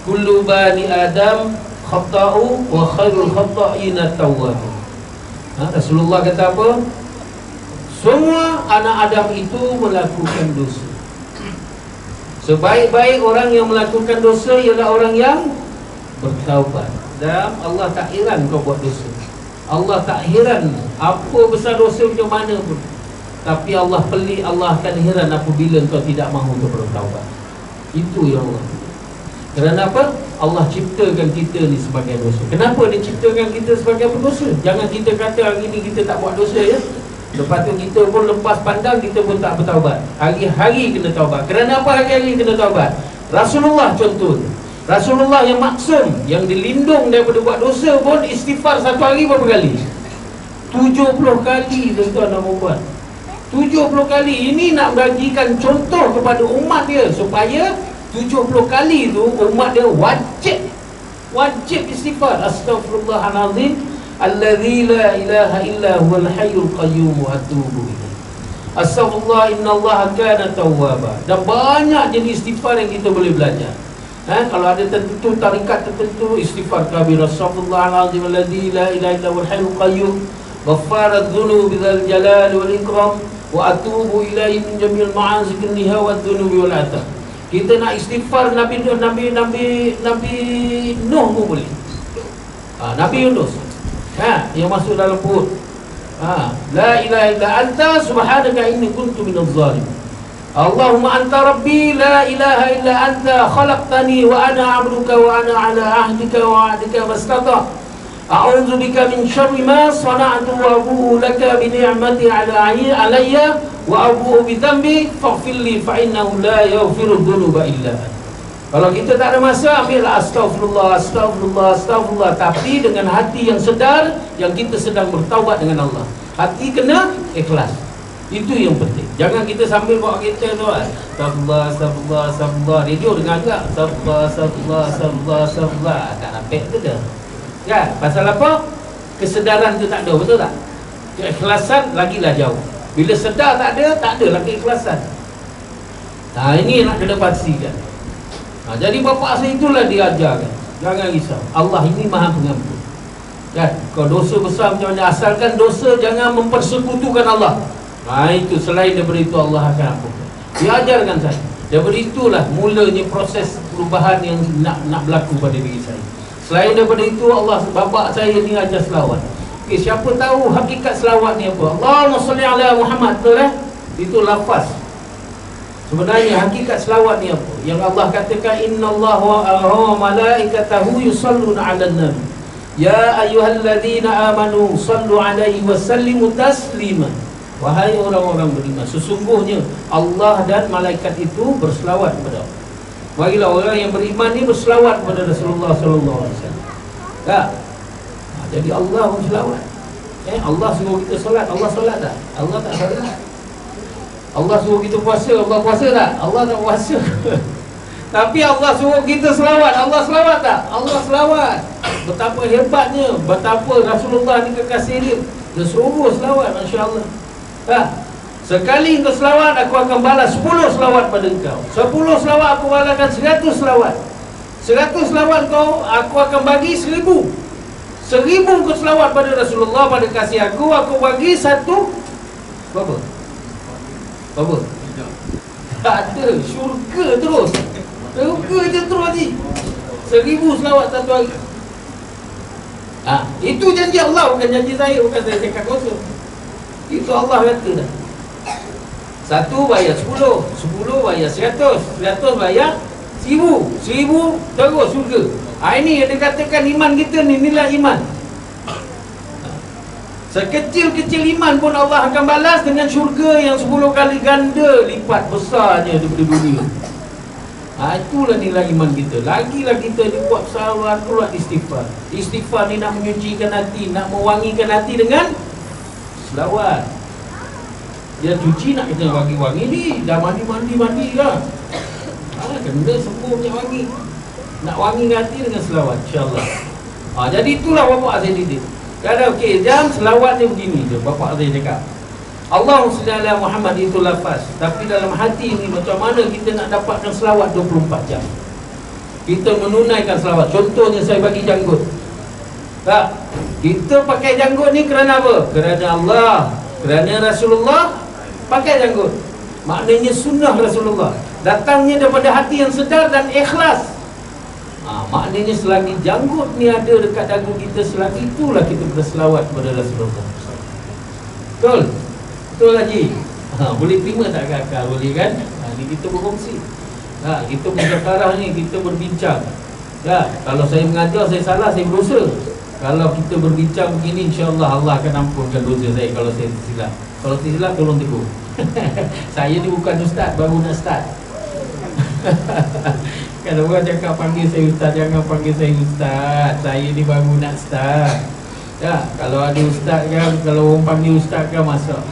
kullu bani Adam khata'u wa khairul khata'ina tawwabun. Rasulullah kata apa? Semua anak Adam itu melakukan dosa. Sebaik-baik orang yang melakukan dosa ialah orang yang bertaubat. Dan Allah tak heran kau buat dosa. Allah tak heran apa besar dosa macam mana pun. Tapi Allah pelik, Allah akan heran apabila kau tidak mahu untuk bertaubat. Itu ya Allah. Kerana apa? Allah ciptakan kita ni sebagai dosa. Kenapa dia ciptakan kita sebagai pendosa? Jangan kita kata hari ni kita tak buat dosa ya. Lepas tu kita pun lepas pandang, kita pun tak bertaubat. Hari-hari kena taubat. Kerana apa hari-hari kena taubat? Rasulullah contoh, Rasulullah yang maksum, yang dilindung daripada buat dosa pun istighfar satu hari berapa kali? 70 kali tuan-tuan nak buat. 70 kali. Ini nak bagikan contoh kepada umat dia, supaya 70 kali tu umat dia wajib istighfar. Astaghfirullahalazim alladzi la ilaha illa huwal hayyul qayyum wa atubu ilaih. Astaghfirullah innallaha kana tawwaba. Dan banyak jenis istighfar yang kita boleh belajar. Kalau ada tertentu tarikat tertentu, istighfar kabir, astaghfirullahalazim alladzi la ilaha illa huwal hayyul qayyum, ghaffaradz dzunubi dzal jalali wal ikram, wa atubu ilaihi min jami'il ma'asi kulliha wadz dzunubi wal atham. Kita nak istighfar Nabi Nuh pun boleh. Nabi Yunus yang masuk dalam perut, la ilaha illa anta subhanaka inni kuntu minadh zalimin. Allahumma anta rabbi la ilaha illa anta khalaqtani wa ana 'abduka wa ana 'ala 'ahdika wa 'adika mastata'. A'udzu bika min syarri ma sana'tu wa abu'u laka bi ni'mati 'alayya wa abu'u bi dhanbi faghfir li fa innahu la yaghfiru dhunuba illa anta. Kalau kita tak ada masa, ambillah astaghfirullah, astaghfirullah, astaghfirullah, tapi dengan hati yang sedar, yang kita sedang bertaubat dengan Allah. Hati kena ikhlas. Itu yang penting. Jangan kita sambil bawa kereta tu, astagfirullah, astagfirullah, astagfirullah, radio dengar juga, astagfirullah, astagfirullah, astagfirullah, astagfirullah, tak nampak tu dah. Kan? Pasal apa? Kesedaran tu tak ada, betul tak? Keikhlasan lagilah jauh. Bila sedar tak ada lah keikhlasan. Ini nak kena pastikan. Jadi bapa saya itulah diajarkan. Jangan risau, Allah ini Maha Pengampun. Kan? Kalau dosa besar macam mana, asalkan dosa jangan mempersekutukan Allah. Itu selain daripada itu Allah akan ampunkan. Diajarkan saya. Daripada itulah mulanya proses perubahan yang nak berlaku pada diri saya. Selain daripada itu, Allah, bapa saya ni ajar selawat. Siapa tahu hakikat selawat ni apa? Allahumma salli ala Muhammad, betul Itu lafaz. Sebenarnya hakikat selawat ni apa? Yang Allah katakan, innallaha wa malaikatahu yusalluna 'alan nabi. Ya ayyuhalladzina amanu sallu 'alaihi wa sallimu taslima. Wahai orang-orang beriman, sesungguhnya Allah dan malaikat itu berselawat kepada Allah. Bagilah orang yang beriman ni berselawat kepada Rasulullah sallallahu alaihi wasallam. Tak? Jadi Allah berselawat. Allah suruh kita solat, Allah solat tak? Allah tak solat. Allah suruh kita puasa, Allah puasa tak? Allah tak puasa. Tapi Allah suruh kita selawat, Allah selawat tak? Allah selawat. Betapa hebatnya, betapa Rasulullah ni kekasih dia. Dia suruh selawat, masya-Allah. Sekali engkau selawat, aku akan balas 10 selawat pada engkau. 10 selawat aku balaskan 100 selawat. 100 selawat kau, aku akan bagi 1000. 1000 kau selawat pada Rasulullah, pada kasih aku bagi satu. Berapa? Tak ada, syurga terus. Syurga je terus ni. 1000 selawat satu hari. Itu janji Allah, bukan janji saya, bukan saya cakap kosong. Itu Allah kata dah. Satu bayar 10, 10 bayar 100, 100 bayar 1000, 1000 terus syurga. Ini yang dikatakan iman kita ni, nilai iman. Sekecil-kecil iman pun Allah akan balas dengan syurga yang 10 kali ganda lipat besarnya daripada dunia. Itulah nilai iman kita. Lagilah kita dibuat salawat, keluar istighfar. Istighfar ni nak menyucikan hati, nak mewangikan hati dengan selawat. Dia cuci nak kita wangi-wangi ni, dah mandi lah. Kena sembuh punya wangi. Nak wangi hati dengan selawat, insya-Allah. Jadi itulah bapak saya didik. Kadang jam selawat dia begini je, bapak saya cakap. Allahumma salli ala Muhammad itu lafaz. Tapi dalam hati ni macam mana kita nak dapatkan selawat 24 jam. Kita menunaikan selawat. Contohnya saya bagi janggut. Tak? Kita pakai janggut ni kerana apa? Kerana Allah, kerana Rasulullah pakai janggut. Maknanya sunnah Rasulullah. Datangnya daripada hati yang sedar dan ikhlas. Maknanya selagi janggut ni ada dekat dagu kita, selagi itulah kita berselawat kepada Rasulullah. Betul? Betul Haji? Boleh terima tak kakak? Boleh kan? Ni kita berkongsi. Kita bercakap ni, kita berbincang. Kalau saya mengajar, saya salah, saya berdosa. Kalau kita berbincang begini, insya-Allah Allah akan ampunkan dosa saya kalau saya tersilap. Kalau tersilap, tolong tegur. Saya ni bukan ustaz, baru nak start. Kalau orang cakap panggil saya ustaz, jangan panggil saya ustaz. Saya ni baru nak start. Kalau ada ustaz kan, kalau orang panggil ustaz kan masak.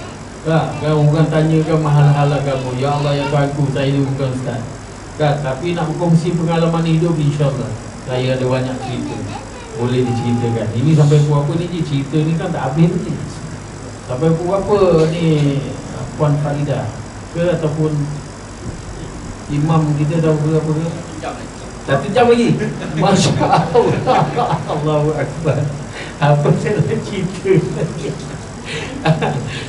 Kan orang tanya kan mahal-mahal kamu. Ya Allah ya Tuhanku, saya ni bukan ustaz. Tapi nak berkongsi pengalaman hidup, insya-Allah saya ada banyak cerita boleh diceritakan. Ini sampai pukul apa ni, cerita ni kan tak habis ni. Sampai pukul apa ni Puan Faridah ke ataupun imam kita dah berapa ke? 1 jam lagi. Masya-Allah. Allahu Akbar. Apa saya nak cerita?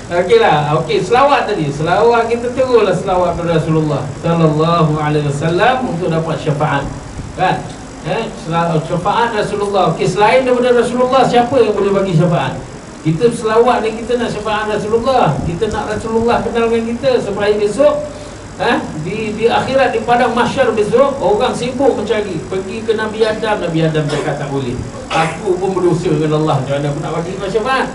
Okey, selawat tadi. Selawat kita teruslah selawat kepada Rasulullah sallallahu alaihi wasallam untuk dapat syafaat. Kan? Syafaat Rasulullah. Okey, selain daripada Rasulullah, siapa yang boleh bagi syafaat? Kita selawat ni, kita nak syafaat Rasulullah. Kita nak Rasulullah kenalkan kita supaya besok di akhirat, di padang mahsyar besok, orang sibuk mencari, pergi ke Nabi Adam. Nabi Adam cakap tak boleh. Aku pun berdosa dengan Allah, macam mana aku nak bagi kau syafaat?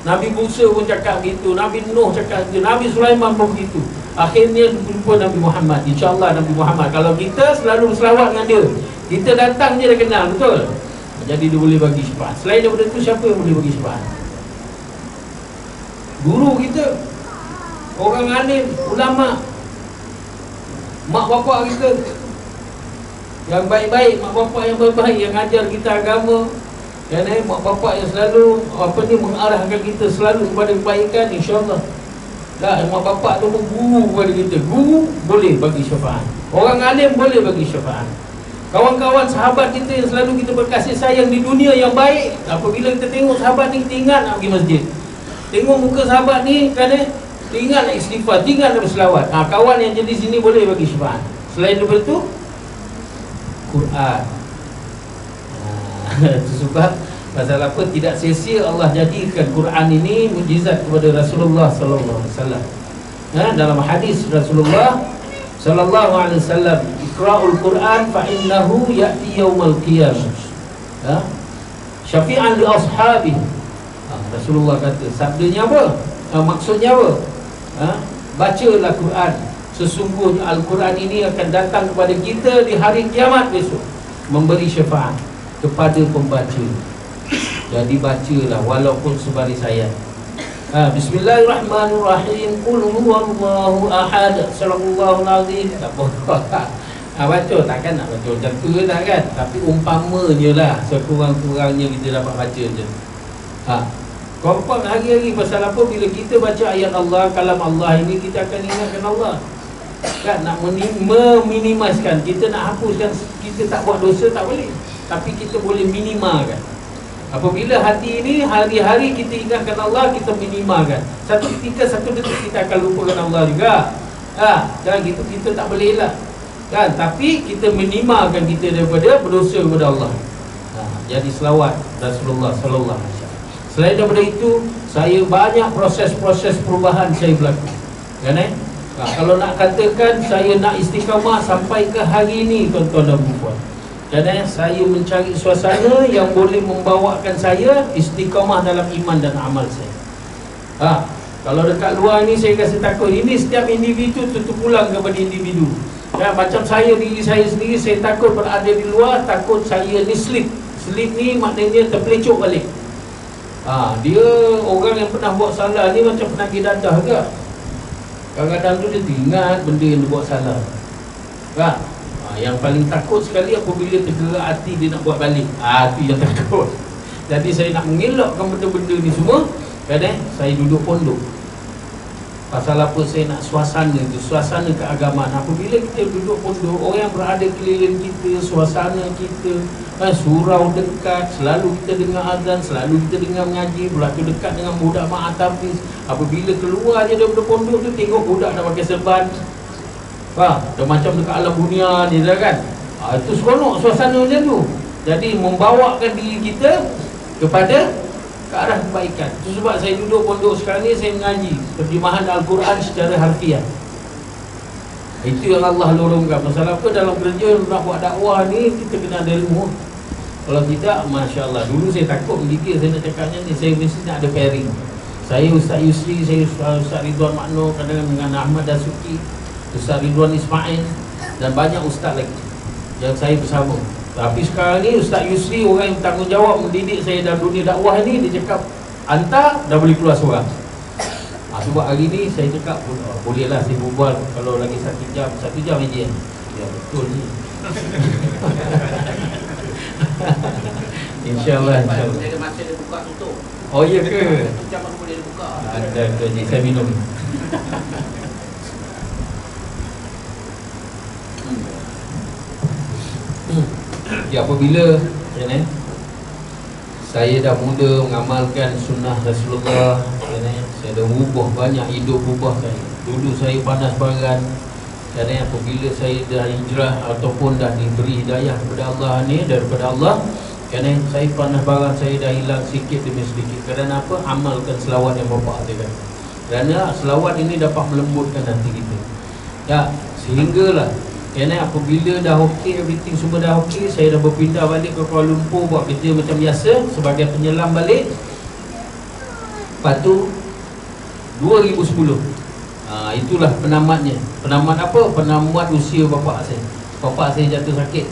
Nabi Musa pun cakap gitu, Nabi Nuh cakap gitu, Nabi Sulaiman pun begitu. Akhirnya jumpa Nabi Muhammad. InsyaAllah Nabi Muhammad, kalau kita selalu selawat dengan dia, kita datang je dah kenal, betul? Jadi dia boleh bagi syafaat. Selain daripada itu, siapa yang boleh bagi syafaat? Guru kita, orang alim, ulama, mak bapak kita yang baik-baik, mak bapak yang baik-baik, yang ajar kita agama. Mak bapak yang selalu mengarahkan kita selalu kepada kebaikan, insya-Allah. Dah, mak bapak tu pun guru kepada kita. Guru boleh bagi syafaat. Orang alim boleh bagi syafaat. Kawan-kawan sahabat kita yang selalu kita berkasih sayang di dunia yang baik, apabila kita tengok sahabat ni, kita ingat nak pergi masjid. Tengok muka sahabat ni kan, kita ingat nak istighfar, ingat nak berselawat. Kawan yang jadi sini boleh bagi syafaat. Selain daripada itu, Quran. Itu sebab pasal apa tidak sia-sia Allah jadikan Quran ini mukjizat kepada Rasulullah sallallahu alaihi wasallam. Dalam hadis Rasulullah sallallahu alaihi wasallam, Iqra'ul Quran fa innahu ya'ti yaumal qiyamah. Syafi'an li ashabi. Rasulullah kata, sabdanya apa? Maksudnya apa? Bacalah Quran. Sesungguhnya Al-Quran ini akan datang kepada kita di hari kiamat besok, memberi syafaat kepada pembaca. Jadi bacalah walaupun sebaris ayat. Bismillahirrahmanirrahim. Qul huwallahu ahad. Sallallahu alaihi wasallam. Baca takkan nak baca macam tu tak kan? Tapi umpamanya lah, sekurang-kurangnya kita dapat baca je. Kompak hari-hari pasal apa? Bila kita baca ayat Allah, kalam Allah ini, kita akan ingatkan Allah. Kan nak meminimaliskan, kita nak hapuskan, kita tak buat dosa tak boleh, tapi kita boleh minimalkan. Apabila hati ini hari-hari kita ingatkan Allah, kita minimalkan. Satu ketika, satu detik kita akan lupakan Allah juga. Dan gitu kita tak boleh lah kan, tapi kita minimalkan kita daripada berdosa kepada Allah. Jadi selawat Rasulullah sallallahu alaihi wasallam. Selain daripada itu, saya banyak proses-proses perubahan saya berlaku. Kan kalau nak katakan saya nak istiqamah sampai ke hari ini, tuan-tuan dan puan, dan saya mencari suasana yang boleh membawakan saya istiqamah dalam iman dan amal saya. Kalau dekat luar ni saya rasa takut. Ini setiap individu tentu pulang kepada individu. Macam saya, diri saya sendiri, saya takut berada di luar, takut saya ni slip. Slip ni maknanya terpelecok balik. Dia orang yang pernah buat salah ni macam penagih dadah ke. Kadang-kadang tu dia ingat benda yang dia buat salah. Yang paling takut sekali apabila tergerak hati dia nak buat balik. Itu yang takut. Jadi saya nak mengelakkan benda-benda ni semua. Kadang saya duduk pondok. Pasal apa saya nak suasana tu, suasana keagamaan. Apabila kita duduk pondok, orang yang berada keliling kita, suasana kita, surau dekat, selalu kita dengar azan, selalu kita dengar mengaji, pula tu dekat dengan budak mak atafis. Apabila keluar je daripada pondok tu, tengok budak dah pakai serban. Dah macam dekat alam dunia ni dah kan. Itu seronok suasana macam tu. Jadi membawakan diri kita kepada ke arah kebaikan. Itu sebab saya duduk pondok sekarang ni, saya mengaji terjemahan Al-Quran secara harfiah. Itu yang Allah lorongkan. Pasal apa? Dalam kerja nak buat dakwah ni, kita kena ada ilmu. Kalau tidak, Masya Allah. Dulu saya takut begitu, saya nak cakapnya ni, saya mesti nak ada pairing. Saya Ustaz Yusri, saya Ustaz Ridwan Makno, kadang-kadang dengan Ahmad Dasuki, Ustaz Ridwan Ismail, dan banyak ustaz lagi yang saya bersama. Tapi sekarang ni Ustaz Yusri, orang yang bertanggungjawab mendidik saya dalam dunia dakwah ni, dia cakap hantar dah boleh keluar seorang. Sebab hari ni saya cakap bolehlah saya berbual kalau lagi 1 jam aja. Ya betul ni. InsyaAllah. Ada masa dia buka tutup. Oh iya ke? Jam aku boleh buka. Ada ni saya minum. Ya, apabila saya dah mula mengamalkan sunnah Rasulullah, saya dah ubah banyak, hidup ubah saya. Dulu saya panas baran, apabila saya dah hijrah ataupun dah diberi hidayah kepada Allah ni, daripada Allah, saya panas baran, saya dah hilang sikit demi sedikit. Kerana apa? Amalkan selawat yang Bapa katakan. Kerana selawat ini dapat melembutkan hati kita. Ya, sehinggalah apabila dah okey, everything semua dah okey, saya dah berpindah balik ke Kuala Lumpur buat kerja macam biasa sebagai penyelam balik. Lepas tu 2010, itulah penamatnya. Penamat apa? Penamat usia bapa saya. Bapa saya jatuh sakit.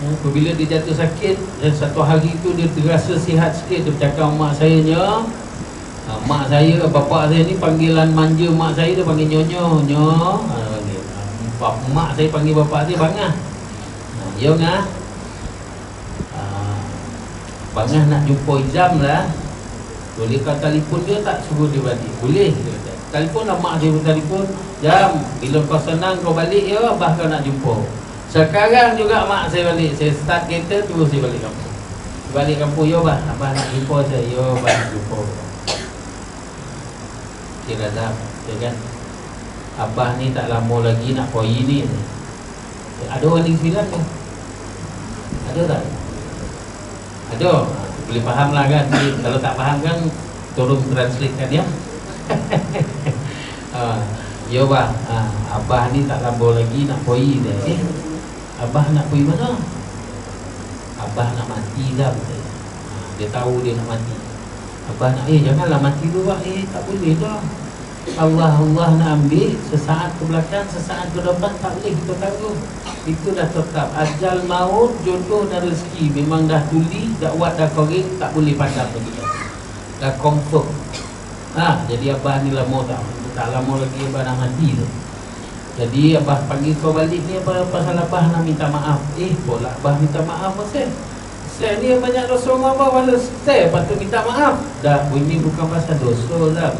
Apabila dia jatuh sakit, dan satu hari tu dia terasa sihat sikit, dia bercakap mak saya nya. Mak saya, bapa saya ni panggilan manja mak saya, dia panggil nyonya, mak saya panggil bapa saya Bangah. Ya Bangah, Bangah nak jumpa Izam lah. Boleh kau telefon dia tak? Suruh dia balik. Boleh, dia kata. Telefon lah mak dia pun telefon, jam bila kau senang kau balik ya, abah kau nak jumpa. Sekarang juga mak saya balik, saya start kereta terus saya balik kampung. Balik kampung, ya abah nak jumpa saya, ya abah nak jumpa. Kira dah, ya kan? Abah ni tak lama lagi nak koi ni. Ada orang Negeri Sembilan ke? Ada tak? Ada. Boleh faham lah kan? Kalau tak faham kan, tolong translate kan ya. Ya abah, abah ni tak lama lagi nak koi dia. Abah nak pergi mana? Abah nak mati dah. Dia tahu dia nak mati. Abah nak, janganlah mati dulu bah. Tak boleh dah. Allah nak ambil sesaat ke belakang, sesaat ke depan, tak boleh kita tahu. Itu dah tetap. Ajal, maut, jodoh dan rezeki memang dah tulis, dakwat dah korek, tak boleh padam lagi. Dah confirm. Jadi abah ni lama tak lama lagi abah nak mati tu. Jadi abah panggil kau balik ni apa pasal abah nak minta maaf. Pula abah minta maaf pasal saya ni banyak dosa dengan abah, pasal saya patut minta maaf. Dah, ini bukan pasal dosa lah.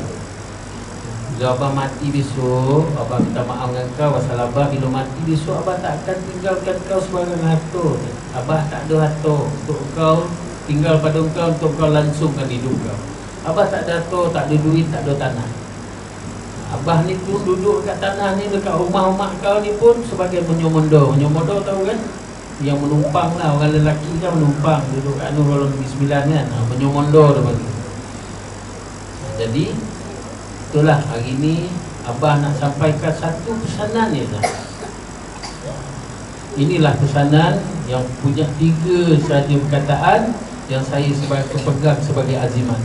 Bila abah mati besok, abah minta maaf dengan kau pasal abah bila mati besok abah tak akan tinggalkan kau sebagai harta. Abah tak ada harta untuk kau, tinggal pada kau untuk kau langsungkan hidup kau. Abah tak ada harta, tak ada duit, tak ada tanah. Abah ni pun duduk kat tanah ni, dekat rumah mak kau ni pun sebagai menyomondo. Menyomondo tahu kan? Yang menumpang lah, orang lelaki kan menumpang. Duduk kat Nurul Negeri Sembilan kan, menyomondo dia bagi. Jadi itulah hari ni abah nak sampaikan satu pesanan ni dah. Inilah pesanan yang punya 3 sahaja perkataan yang saya pegang sebagai azimat.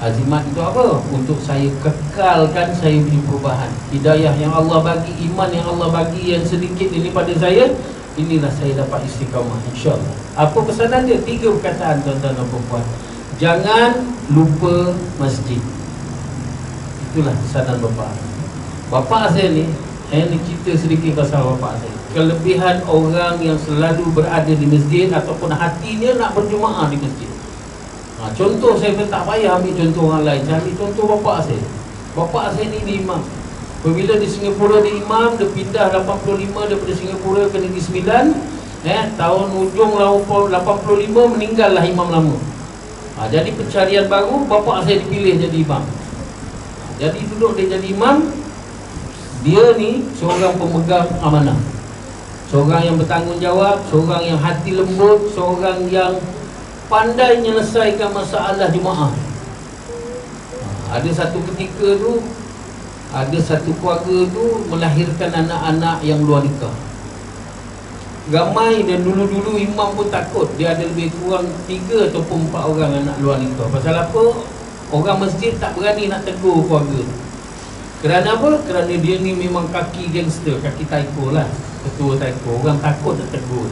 Azimat itu apa? Untuk saya kekalkan saya punya perubahan. Hidayah yang Allah bagi, iman yang Allah bagi yang sedikit ini pada saya, inilah saya dapat istiqamah insya-Allah. Apa pesanan dia? 3 perkataan tuan-tuan dan puan-puan. Jangan lupa masjid. Itulah pesanan bapa. Bapa saya ni cerita sedikit pasal bapa saya. Kelebihan orang yang selalu berada di masjid ataupun hatinya nak berjemaah di masjid. Contoh saya pun tak payah ambil contoh orang lain. Saya ambil contoh bapa saya. Bapa saya ni imam. Apabila di Singapura dia imam, dia pindah 85 daripada Singapura ke Negeri Sembilan. Tahun ujung 85 meninggallah imam lama. Jadi pencarian baru, bapa saya dipilih jadi imam. Jadi duduk dia jadi imam. Dia ni seorang pemegang amanah, seorang yang bertanggungjawab, seorang yang hati lembut, seorang yang pandai menyelesaikan masalah jemaah. Ada satu ketika tu, ada satu keluarga tu melahirkan anak-anak yang luar nikah. Ramai, dan dulu-dulu imam pun takut. Dia ada lebih kurang 3 ataupun 4 orang anak luar nikah. Pasal apa? Orang masjid tak berani nak tegur keluarga tu. Kerana apa? Kerana dia ni memang kaki gangster, kaki taiko lah, ketua taiko. Orang takut nak tegur.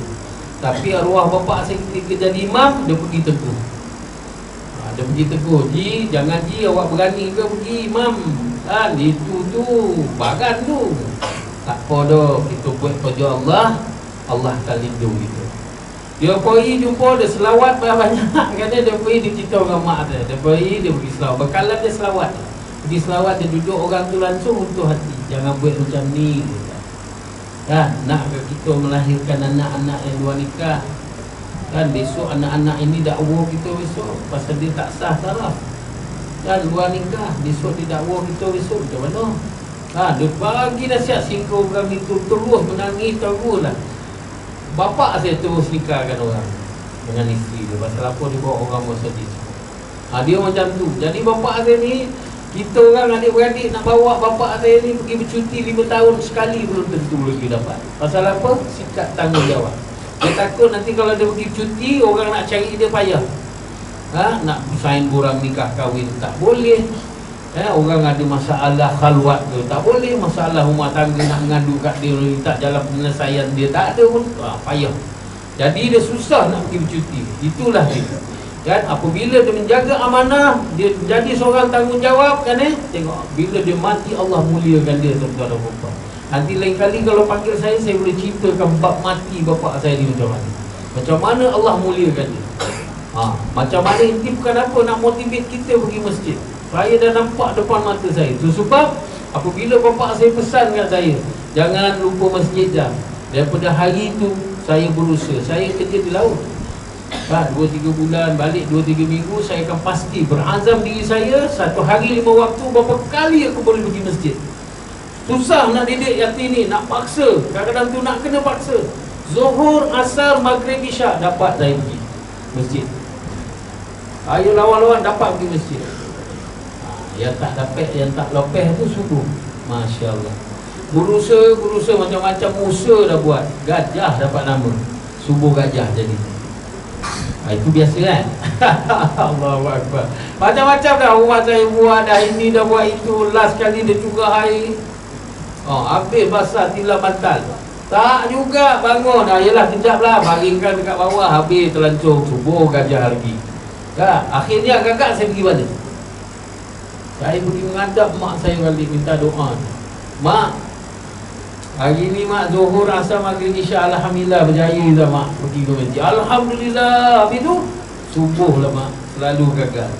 Tapi arwah bapa saya ketika jadi imam, dia pergi tegur. Dia pergi tegur, Ji, jangan Ji, awak berani ke pergi imam? Kan, itu tu, bagan tu. Tak apa dah, kita buat kerja Allah, Allah akan lindung kita. Dia pergi jumpa, dia selawat banyak. Kerana dia pergi, dia cerita orang mak dia. Dia pergi selawat, bekalan dia selawat. Pergi selawat, dia duduk orang tu langsung untuk hati. Jangan buat macam ni. Kan, nak ke kita melahirkan anak-anak yang luar nikah? Kan, besok anak-anak ini dakwa kita besok pasal dia tak sah taraf. Kan, luar nikah, besok dia dakwa kita besok macam mana? Dia bagi nasihat sehingga orang itu terus menangis, terus lah. Bapa saya terus nikahkan orang dengan isteri dia. Pasal apa? Dia bawa orang bersedih. Dia macam tu. Jadi bapa saya ni, kita orang adik-beradik nak bawa bapa saya ni pergi bercuti 5 tahun sekali belum tentu lagi dapat. Pasal apa? Sikap tanggungjawab. Dia takut nanti kalau dia pergi cuti, orang nak cari dia payah. Nak sign borang nikah kahwin tak boleh. Orang ada masalah khalwat tu tak boleh. Masalah rumah tangga nak mengadu kat dia, minta jalan penyelesaian dia tak ada pun, payah. Jadi dia susah nak pergi bercuti. Itulah dia. Kan, apabila dia menjaga amanah, dia jadi seorang tanggungjawab kan. Tengok, bila dia mati Allah muliakan dia, tuan-tuan dan puan-puan. Nanti lain kali kalau panggil saya boleh ceritakan bab mati bapa saya ni macam mana. Macam mana Allah muliakan dia. Macam mana, ini bukan apa nak motivate kita pergi masjid. Saya dah nampak depan mata saya. Itu sebab apabila bapa saya pesan kat saya, jangan lupa masjid dah. Daripada hari itu saya berusaha. Saya kerja di laut 2-3 bulan, balik 2-3 minggu. Saya akan pasti berazam diri saya, satu hari 5 waktu, berapa kali aku boleh pergi masjid. Susah nak didik yatim ni, nak paksa. Kadang-kadang tu nak kena paksa. Zuhur, asar, maghrib, isyak dapat saya pergi masjid. Ayo lawan-lawan dapat pergi masjid. Yang tak dapat, yang tak lopeh tu subuh. Masya Allah. Berusaha macam-macam usaha dah buat. Gajah dapat nama, subuh gajah jadi. Itu biasa kan. Allahu Akbar. Macam-macam dah rumah saya buat, dah ini dah buat itu. Last kali dia juga air, habis basah tilam bantal. Tak juga bangun. Yelah kejap lah, baringkan dekat bawah, habis terlancur subuh gajah lagi. Akhirnya agak-agak saya pergi mana? Saya pergi menghadap mak saya balik, minta doa. Mak, hari ni mak zuhur, asar, maghrib, isyak alhamdulillah berjaya dah mak pergi ke masjid. Alhamdulillah. Habis tu subuh lah mak selalu gagal.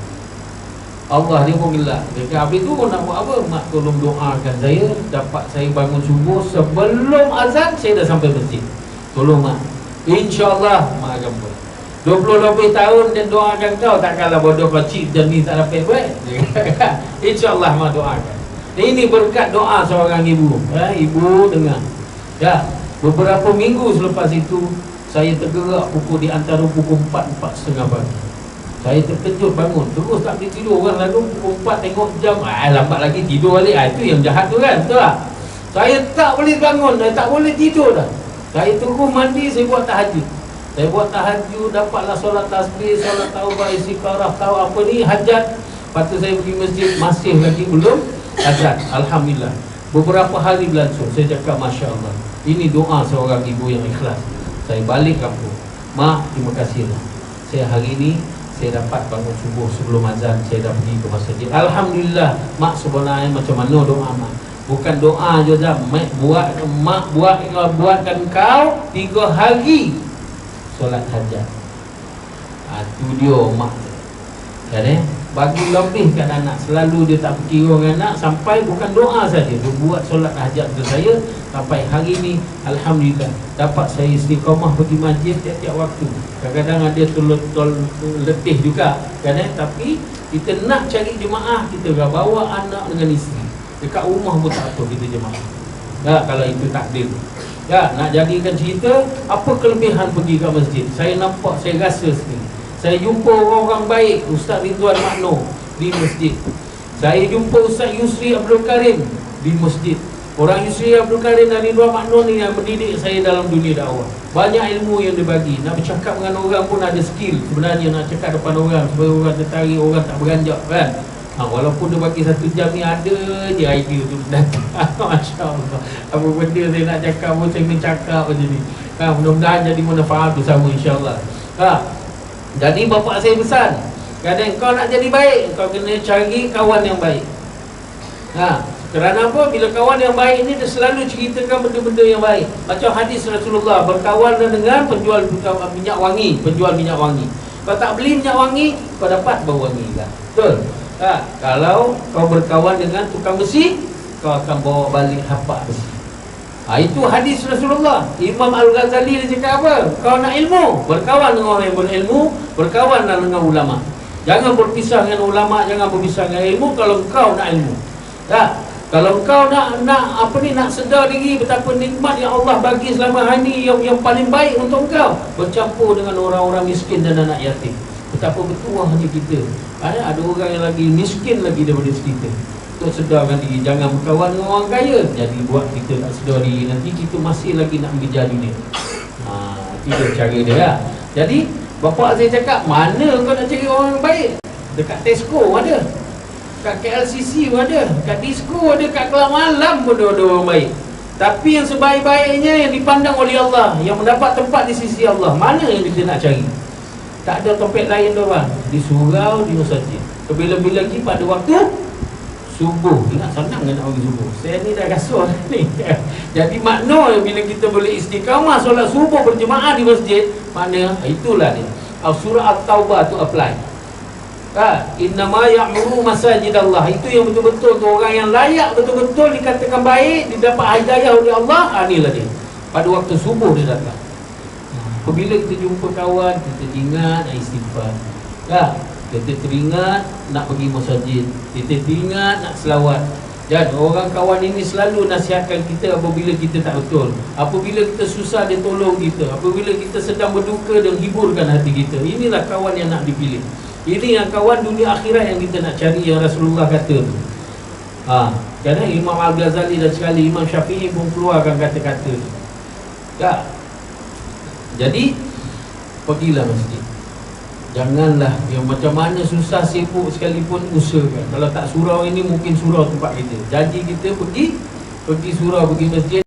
Allah dia pun gelak. Dia kata habis tu nak buat apa? Mak tolong doakan saya, dapat saya bangun subuh sebelum azan saya dah sampai masjid. Tolong mak. InsyaAllah mak akan buat. 20 lebih tahun dan doakan kau, takkanlah bodoh kau cip dan ni tak dapat buat. InsyaAllah mak doakan. Ini berkat doa seorang ibu. Ibu dengar. Beberapa minggu selepas itu saya tergerak pukul di antara pukul 4-4:30 pagi. Saya terkejut bangun, terus tak boleh tidur kan. Lalu pukul 4 tengok jam, lambat lagi tidur balik. Itu yang jahat tu kan, betul tak? Saya tak boleh bangun, tak boleh tidur dah. Saya terus mandi, saya buat tahajud. Saya buat tahajud, dapatlah solat tasbih, solat taubah, istiqarah, tahu apa ni, hajat. Lepas tu saya pergi masjid, masih lagi belum azan. Alhamdulillah. Beberapa hari berlangsung, saya cakap Masya Allah, ini doa seorang ibu yang ikhlas. Saya balik kampung, mak terima kasihlah, saya hari ini saya dapat bangun subuh sebelum azan, saya dah pergi ke masjid. Alhamdulillah. Mak sebenarnya macam mana doa mak? Bukan doa je dah. Mak buatkan kau 3 hari solat hajat. Itu dia mak kan, bagi lebih kat anak. Selalu dia tak fikir orang anak, sampai bukan doa saja, dia buat solat hajat untuk saya. Sampai hari ni alhamdulillah dapat saya istiqamah pergi masjid tiap-tiap waktu. Kadang-kadang ada tol letih juga kan, tapi kita nak cari jemaah, kita bawa anak dengan isteri. Dekat rumah pun tak apa kita jemaah. Kalau itu takdir. Nak jadikan cerita, apa kelebihan pergi ke masjid? Saya nampak, saya rasa sendiri. Saya jumpa orang-orang baik, Ustaz Ridwan Makno di masjid. Saya jumpa Ustaz Yusri Abdul Karim di masjid. Orang Yusri Abdul Karim dan Ridwan Makno ni yang mendidik saya dalam dunia dakwah. Banyak ilmu yang dibagi. Nak bercakap dengan orang pun ada skill sebenarnya, nak cakap depan orang supaya orang tertarik, orang tak beranjak kan. Walaupun dia bagi 1 jam ni, ada je idea tu datang. Masya Allah. Apa benda saya nak cakap pun saya mencakap macam ni. Mudah-mudahan jadi manfaat bersama insyaAllah. Jadi bapa saya pesan, kadang kau nak jadi baik, kau kena cari kawan yang baik. Kerana apa? Bila kawan yang baik ni, dia selalu ceritakan benda-benda yang baik. Macam hadis Rasulullah, berkawan dengan penjual minyak wangi. Penjual minyak wangi, kau tak beli minyak wangi, kau dapat bau wangi lah. Betul? Kalau kau berkawan dengan tukang besi, kau akan bawa balik hapak besi. Itu hadis Rasulullah. Imam Al-Ghazali dia cakap apa? Kau nak ilmu, berkawan dengan orang yang berilmu, berkawanlah dengan ulama. Jangan berpisah dengan ulama, jangan berpisah dengan ilmu kalau kau nak ilmu. Kalau kau nak sedar diri betapa nikmat yang Allah bagi selama hari yang paling baik untuk kau, bercampur dengan orang-orang miskin dan anak yatim. Betapa bertuahnya kita. Ada orang yang lagi miskin lagi daripada kita. Untuk sedarkan diri, jangan berkawan dengan orang kaya. Jadi buat kita tak sedar diri, nanti kita masih lagi nak mengejar dunia. Itu cara dia. Jadi bapa saya cakap, mana kau nak cari orang yang baik? Dekat Tesco ada, kat KLCC pun ada, kat Disco ada, kat Kelang Malam pun ada orang baik. Tapi yang sebaik-baiknya yang dipandang oleh Allah, yang mendapat tempat di sisi Allah, mana yang kita nak cari? Tak ada tempat lain doang, di surau, di masjid. Lebih-lebih lagi pada waktu subuh. Ingat senang kan nak pergi subuh. Saya ni dah kasut ni. Jadi makna bila kita boleh istiqamah solat subuh berjemaah di masjid, makna itulah dia. Surah At-Taubah tu apply. Innama ya'muru masajidallah. Itu yang betul-betul tu, orang yang layak betul-betul dikatakan baik, dia dapat hidayah oleh Allah. Inilah dia. Pada waktu subuh dia datang. Apabila kita jumpa kawan, kita ingat nak istighfar. Kita teringat nak pergi masjid, kita teringat nak selawat. Dan orang kawan ini selalu nasihatkan kita apabila kita tak betul. Apabila kita susah, dia tolong kita. Apabila kita sedang berduka, dia hiburkan hati kita. Inilah kawan yang nak dipilih. Ini yang kawan dunia akhirat yang kita nak cari, yang Rasulullah kata tu. Kerana Imam Al-Ghazali dan sekali Imam Syafi'i pun keluarkan kata-kata tu. Jadi pergilah masjid. Janganlah yang macam mana susah sibuk sekalipun usahakan. Kalau tak surau ini, mungkin surau tempat kita. Janji kita pergi surau, pergi masjid.